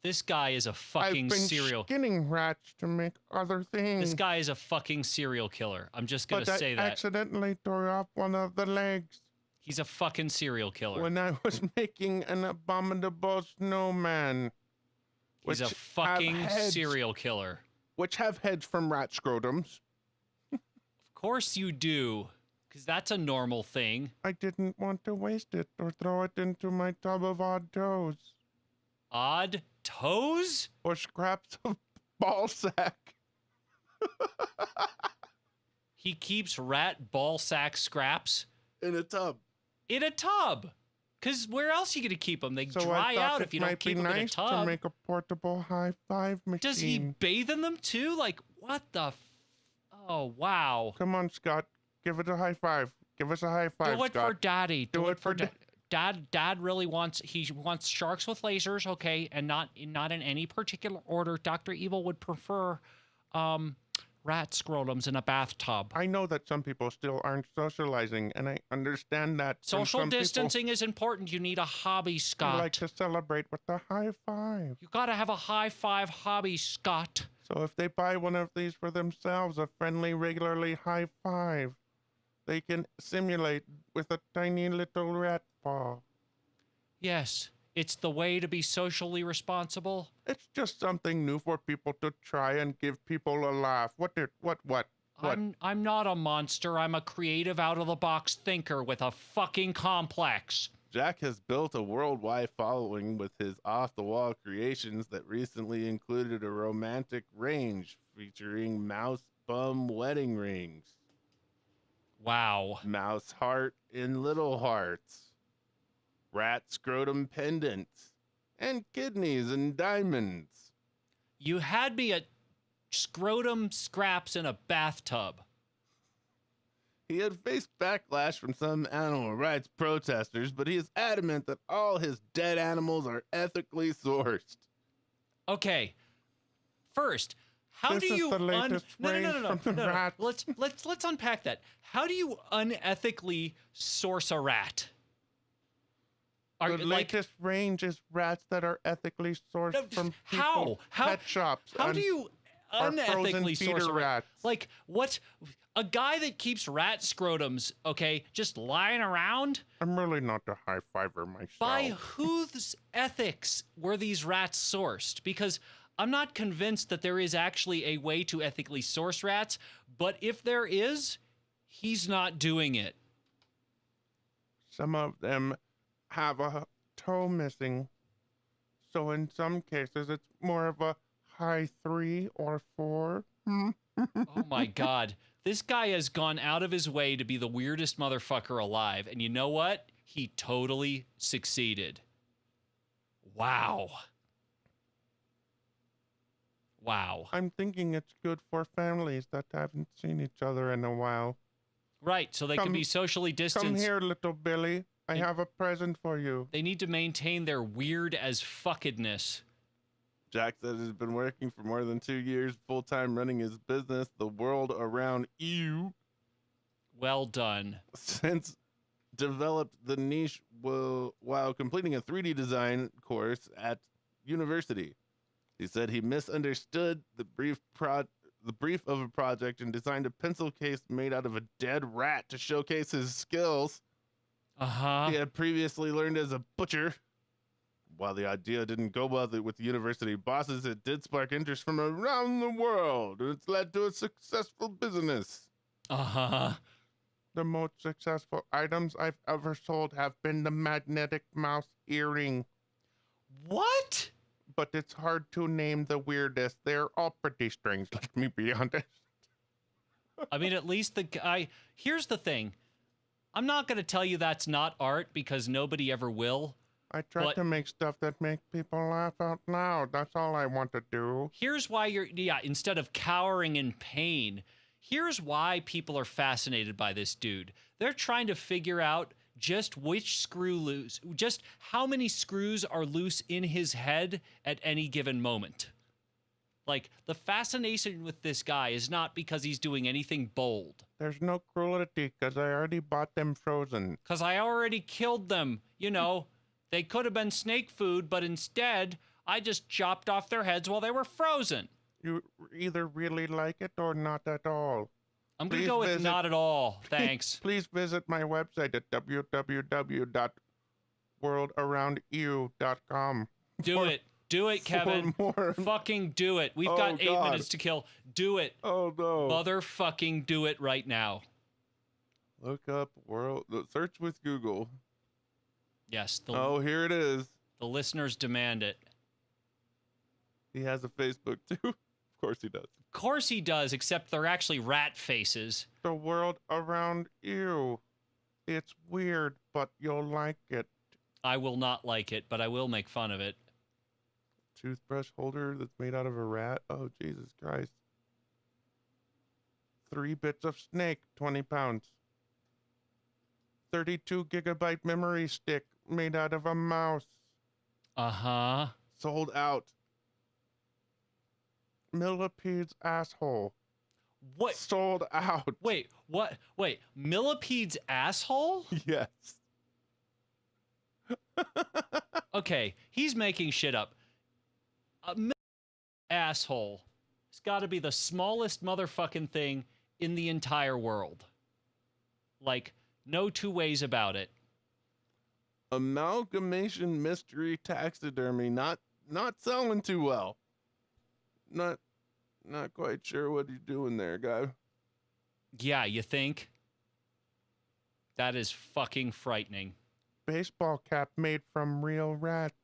This guy is a fucking I've been serial. skinning rats to make other things. This guy is a fucking serial killer. I'm just gonna but say I that. accidentally tore off one of the legs He's a fucking serial killer. when I was making an abominable snowman. He's a which fucking have heads- serial killer. Which have heads from rat scrotums. Of course you do, because that's a normal thing. I didn't want to waste it or throw it into my tub of odd toes. Odd toes? Or scraps of ball sack. He keeps rat ball sack scraps In a tub. in a tub. Because where else are you going to keep them? They So I dry thought out it if you might don't keep be them in a nice to tub. make a portable high five machine. Does he bathe in them too? Like, what the? Oh, wow. Come on, Scott. Give it a high five. Give us a high five, Do it Scott. for Daddy. Do it for Dad really wants sharks with lasers, okay, and not in any particular order. Dr. Evil would prefer rat scrotums in a bathtub. I know that some people still aren't socializing, and I understand that. from Social some people distancing is important. You need a hobby, who Scott. like to celebrate with a high five. You got to have a high five hobby, Scott. So if they buy one of these for themselves, a friendly, regularly high five, they can simulate with a tiny little rat paw. Yes, it's the way to be socially responsible. It's just something new for people to try and give people a laugh. What? I'm not a monster. I'm a creative, out-of-the-box thinker with a fucking complex. Jack has built a worldwide following with his off-the-wall creations that recently included a romantic range featuring mouse bum wedding rings, Wow. mouse heart in little hearts, rat scrotum pendants, and kidneys and diamonds. You had me at scrotum scraps in a bathtub. He had faced backlash from some animal rights protesters, but he is adamant that all his dead animals are ethically sourced. Okay. First, how This do is you the latest range from the rats. Let's unpack that. How do you unethically source a rat? The latest range is rats that are ethically sourced from people, pet shops. How do you our frozen unethically source feeder a rat? rats. Like what? A guy that keeps rat scrotums, okay, just lying around? I'm really not a high fiver myself. By whose ethics were these rats sourced? Because I'm not convinced that there is actually a way to ethically source rats, but if there is, he's not doing it. Some of them have a toe missing, so in some cases it's more of a high 3 or 4. Oh my God. This guy has gone out of his way to be the weirdest motherfucker alive. And you know what? He totally succeeded. Wow. Wow. I'm thinking it's good for families that haven't seen each other in a while. Right, so they can be socially distanced. Come here, little Billy. I have a present for you. They need to maintain their weird as fuckedness. Jack says he's been working for more than 2 years full-time running his business, The World Around You. Well done. Since developed the niche while completing a 3D design course at university. He said he misunderstood the brief of a project and designed a pencil case made out of a dead rat to showcase his skills. Uh-huh. He had previously learned as a butcher. While the idea didn't go well with the university bosses, it did spark interest from around the world, and it's led to a successful business. Uh-huh. The most successful items I've ever sold have been the magnetic mouse earring. What? But it's hard to name the weirdest. They're all pretty strange, let me be honest. I mean, at least the guy... Here's the thing. I'm not going to tell you that's not art because nobody ever will. I try to make stuff that makes people laugh out loud. That's all I want to do. Here's why instead of cowering in pain, here's why people are fascinated by this dude. They're trying to figure out just which screw loose, just how many screws are loose in his head at any given moment. Like, the fascination with this guy is not because he's doing anything bold. There's no cruelty because I already bought them frozen. Because I already killed them, you know. They could have been snake food, but instead, I just chopped off their heads while they were frozen. You either really like it or not at all. I'm going to go with not at all, thanks. Please visit my website at www.worldaroundyou.com. Do it, Kevin. Fucking do it. We've got 8 minutes to kill. Do it. Oh, no. Motherfucking do it right now. Look up search with Google. Yes. Here it is. The listeners demand it. He has a Facebook, too. Of course he does. Of course he does, except they're actually rat faces. The World Around You. It's weird, but you'll like it. I will not like it, but I will make fun of it. Toothbrush holder that's made out of a rat. Oh, Jesus Christ. 3 bits of snake, 20 pounds. 32 gigabyte memory stick made out of a mouse. Uh-huh. Sold out. Millipede's asshole. What? Sold out. Wait, what? Wait, Millipede's asshole? Yes. Okay, he's making shit up. A asshole. It's got to be the smallest motherfucking thing in the entire world. Like, no two ways about it. Amalgamation mystery taxidermy. Not selling too well. Not quite sure what you're doing there, guy. Yeah, you think? That is fucking frightening. baseball cap made from real rats.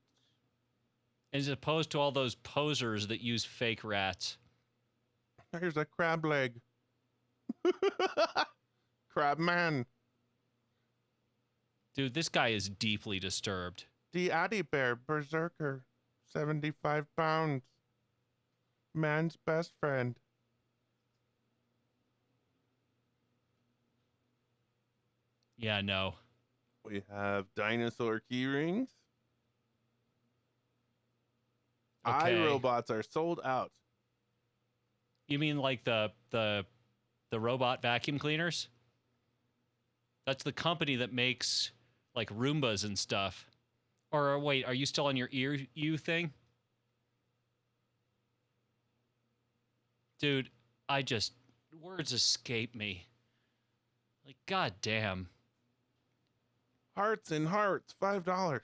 As opposed to all those posers that use fake rats. Here's a crab leg. Crab man. Dude, this guy is deeply disturbed. The Adhd bear berserker. 75 pounds. Man's best friend. Yeah, no. We have dinosaur key rings. Okay. iRobots are sold out. You mean like the robot vacuum cleaners? That's the company that makes like Roombas and stuff. Or wait, are you still on your ear thing? Dude, words escape me. Like, goddamn. Hearts and hearts, $5.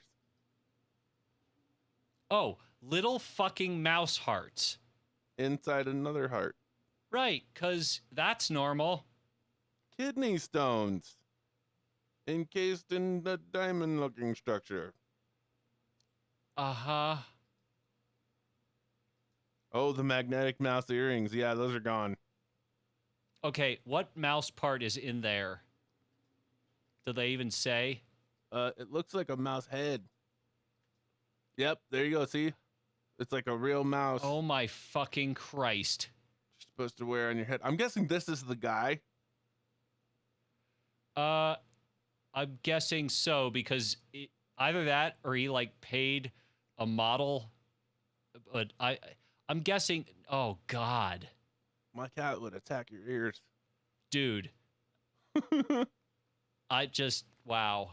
Oh, little fucking mouse hearts. Inside another heart. Right, because that's normal. Kidney stones. Encased in a diamond-looking structure. Uh-huh. Oh, the magnetic mouse earrings. Yeah, those are gone. Okay, what mouse part is in there? Do they even say? It looks like a mouse head. Yep, there you go. See? It's like a real mouse. Oh my fucking Christ. You're supposed to wear on your head. I'm guessing this is the guy. I'm guessing so because either that or he like paid a model. But I'm guessing. Oh God, My cat would attack your ears. dude. Wow.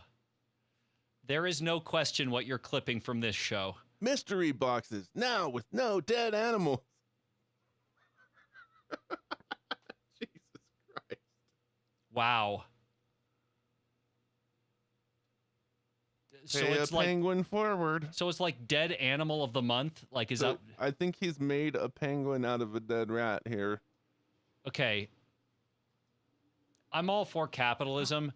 There is no question what you're clipping from this show. Mystery boxes now with no dead animals. Jesus Christ. Wow. So Pay it's a like penguin forward. so it's like dead animal of the month. Like is So that I think he's made a penguin out of a dead rat here. okay? I'm all for capitalism.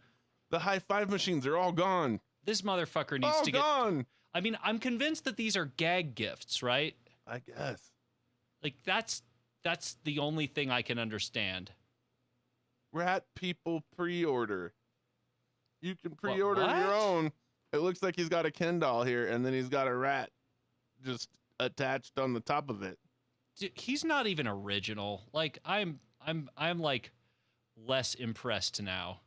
The high five machines are all gone. This motherfucker needs All to get. gone. I mean, I'm convinced that these are gag gifts, right? I guess. Like that's the only thing I can understand. Rat people pre-order. You can pre-order What? your own. It looks like he's got a Ken doll here, and then he's got a rat just attached on the top of it. Dude, he's not even original. Like I'm like less impressed now.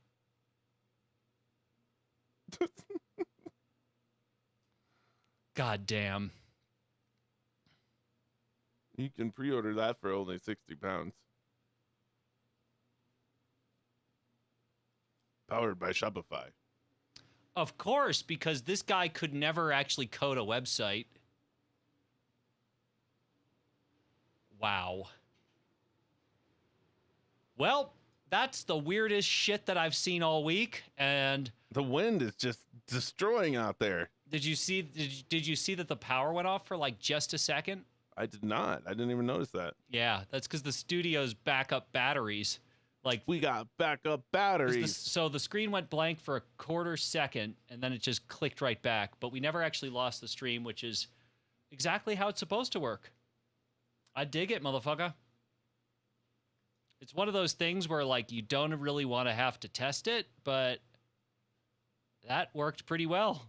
God damn. You can pre-order that for only 60 pounds. Powered by Shopify. Of course, because this guy could never actually code a website. Wow. Well, that's the weirdest shit that I've seen all week. And The wind is just destroying out there. did you see that the power went off for like just a second? I did not. I didn't even notice that. Yeah, that's because the studio's backup batteries. Like We got backup 'cause batteries. so the screen went blank for a quarter second and then it just clicked right back. But we never actually lost the stream, which is exactly how it's supposed to work. I dig it, motherfucker. It's one of those things where like you don't really want to have to test it, but that worked pretty well.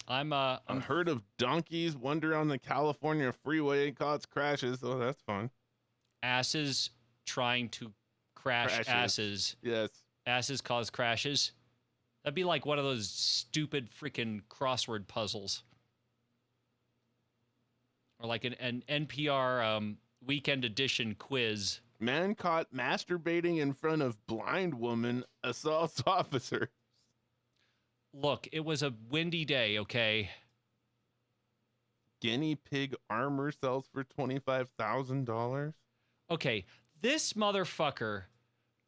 I'm A herd of donkeys wander on the California freeway, cause crashes. Oh, that's fun. asses trying to crash Crashes. asses. Yes. Asses cause crashes. That'd be like one of those stupid freaking crossword puzzles. Or like an NPR weekend edition quiz. Man caught masturbating in front of blind woman assaults officer. Look, it was a windy day, okay? Guinea pig armor sells for $25,000. Okay, this motherfucker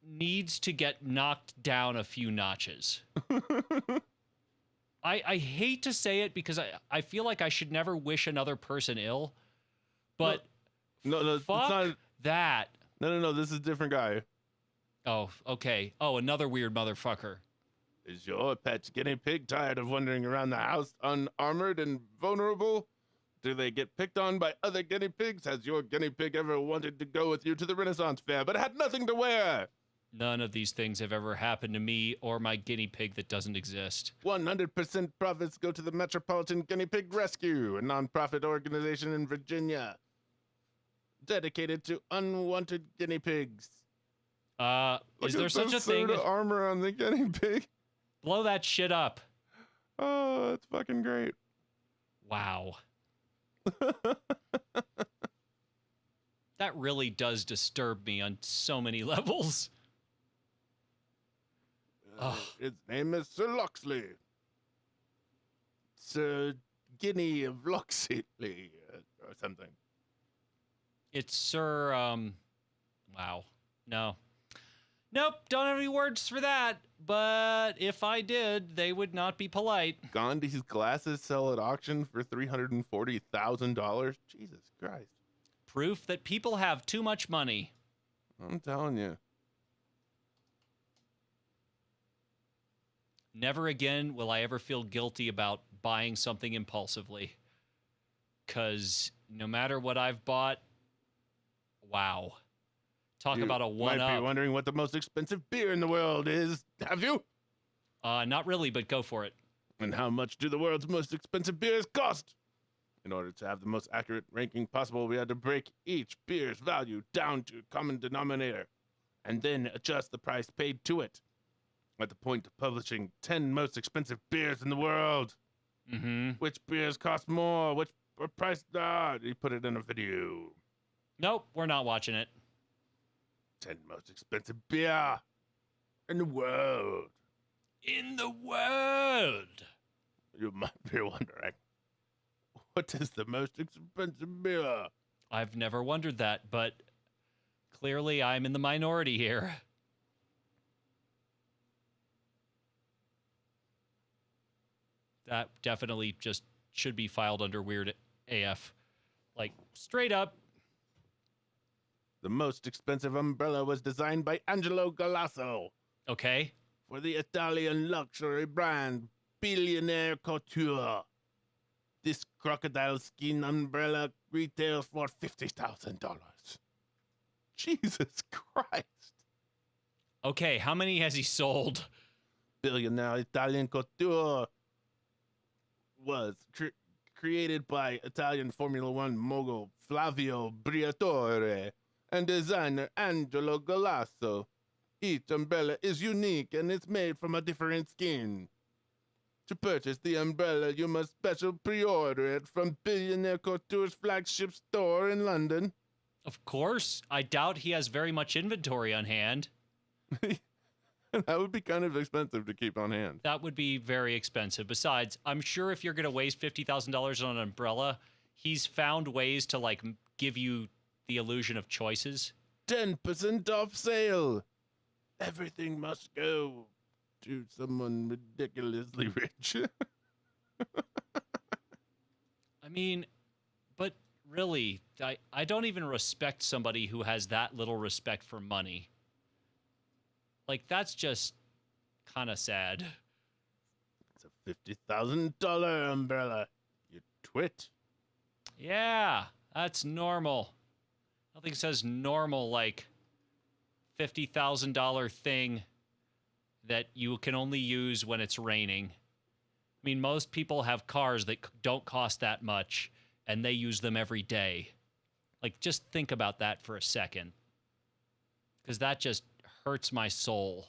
needs to get knocked down a few notches. I hate to say it because I feel like I should never wish another person ill, but No, it's fuck not. that. No. This is a different guy. Oh, okay. Oh, another weird motherfucker. Is your pet guinea pig tired of wandering around the house unarmored and vulnerable? Do they get picked on by other guinea pigs? Has your guinea pig ever wanted to go with you to the Renaissance Fair but had nothing to wear? None of these things have ever happened to me or my guinea pig that doesn't exist. 100% profits go to the Metropolitan Guinea Pig Rescue, a nonprofit organization in Virginia dedicated to unwanted guinea pigs. Is there such a thing? Look at the armor on the guinea pig. Blow that shit up. Oh, that's fucking great. Wow. That really does disturb me on so many levels. Its name is Sir Loxley. Sir Guinea of Loxley, or something. It's Sir, wow. No. Nope, don't have any words for that. But if I did, they would not be polite. Gandhi's glasses sell at auction for $340,000. Jesus Christ. Proof that people have too much money. I'm telling you. Never again will I ever feel guilty about buying something impulsively. Because no matter what I've bought, wow. Talk about a one-up. You might be wondering what the most expensive beer in the world is. Have you? Not really, but go for it. And how much do the world's most expensive beers cost? In order to have the most accurate ranking possible, we had to break each beer's value down to a common denominator, and then adjust the price paid to it. At the point of publishing 10 most expensive beers in the world. Mm-hmm. Which beers cost more? Which are priced? He put it in a video. Nope, we're not watching it. 10 most expensive beer in the world. In the world. You might be wondering, what is the most expensive beer? I've never wondered that, but clearly I'm in the minority here. That definitely just should be filed under weird AF. Like, straight up. The most expensive umbrella was designed by Angelo Galasso Okay. for the Italian luxury brand Billionaire Couture. This crocodile skin umbrella retails for $50,000. Jesus Christ. Okay, how many has he sold? Billionaire Italian Couture was created by Italian Formula One mogul Flavio Briatore and designer Angelo Galasso. Each umbrella is unique and it's made from a different skin. To purchase the umbrella, you must special pre-order it from Billionaire Couture's flagship store in London. Of course. I doubt he has very much inventory on hand. That would be kind of expensive to keep on hand. That would be very expensive. Besides, I'm sure if you're going to waste $50,000 on an umbrella, he's found ways to, like, give you the illusion of choices. 10% off sale. Everything must go to someone ridiculously rich. I mean, but really, I don't even respect somebody who has that little respect for money. Like, that's just kind of sad. It's a $50,000 umbrella. You twit. Yeah, that's normal. Nothing says normal like $50,000 thing that you can only use when it's raining. I mean, most people have cars that don't cost that much, and they use them every day. Like, just think about that for a second. Because that just hurts my soul.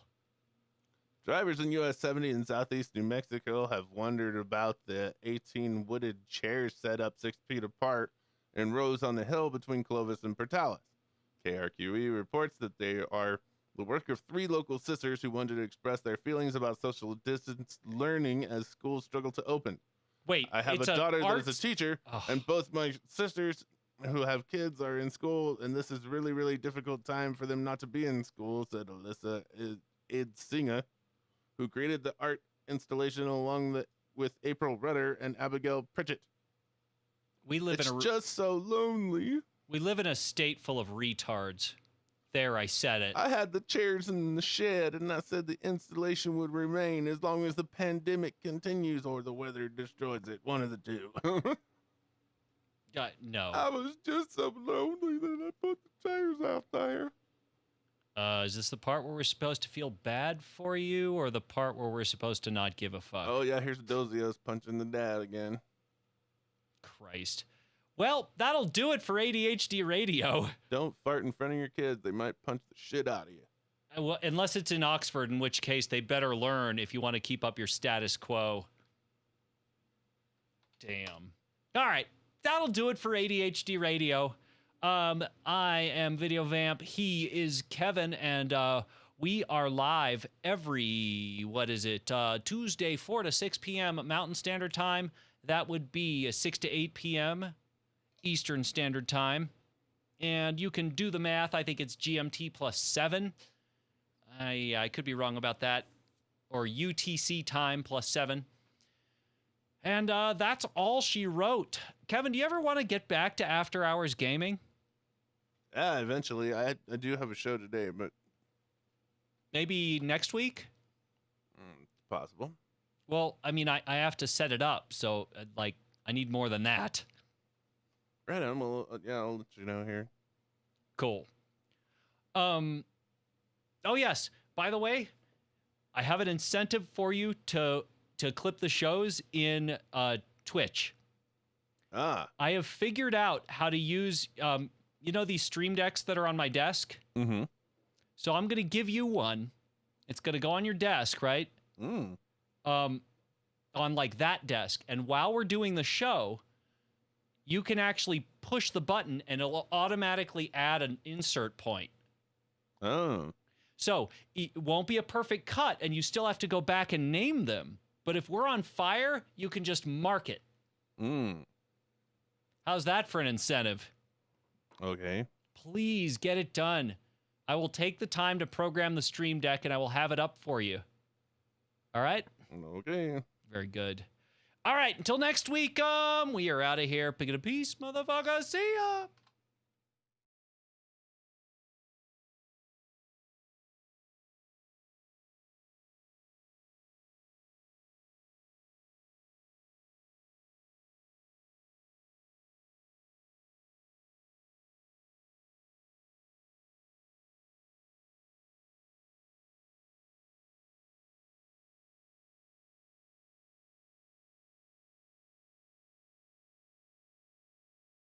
Drivers in US 70 in southeast New Mexico have wondered about the 18 wooded chairs set up 6 feet apart in rows on the hill between Clovis and Portales. KRQE reports that they are the work of 3 local sisters who wanted to express their feelings about social distance learning as schools struggle to open. Wait, I have a daughter that is a teacher, and both my sisters who have kids are in school, and this is really, really difficult time for them not to be in school, said Alyssa Idsinga, who created the art installation along with April Rudder and Abigail Pritchett. We live it's in a just so lonely. We live in a state full of retards. There, I said it. I had the chairs in the shed, and I said the installation would remain as long as the pandemic continues or the weather destroys it. One of the two. No. I was just so lonely that I put the chairs out there. Is this the part where we're supposed to feel bad for you, or the part where we're supposed to not give a fuck? Oh, yeah, here's Dozios punching the dad again. Christ. Well, that'll do it for ADHD Radio. Don't fart in front of your kids. They might punch the shit out of you. Well, unless it's in Oxford, in which case they better learn if you want to keep up your status quo. Damn. All right. That'll do it for ADHD Radio. I am Video Vamp. He is Kevin, and we are live every, Tuesday, 4 to 6 p.m. Mountain Standard Time. That would be 6 to 8 p.m. Eastern Standard Time. And you can do the math. I think it's GMT plus 7. I could be wrong about that. Or UTC time plus 7. And that's all she wrote. Kevin, do you ever want to get back to After Hours Gaming? Yeah, eventually. I do have a show today, but... Maybe next week? It's possible. Well, I mean, I have to set it up, so, I need more than that. Right on. I'll let you know here. Cool. Oh, yes. By the way, I have an incentive for you to clip the shows in Twitch. Ah. I have figured out how to use, these stream decks that are on my desk? Mm-hmm. So I'm going to give you one. It's going to go on your desk, right? Mm. On, that desk. And while we're doing the show, you can actually push the button, and it'll automatically add an insert point. Oh. So it won't be a perfect cut, and you still have to go back and name them. But if we're on fire, you can just mark it. Mm. How's that for an incentive? Okay. Please get it done. I will take the time to program the stream deck, and I will have it up for you. All right? Okay. Very good. All right, until next week, we are out of here. Pick it a piece, motherfucker. See ya.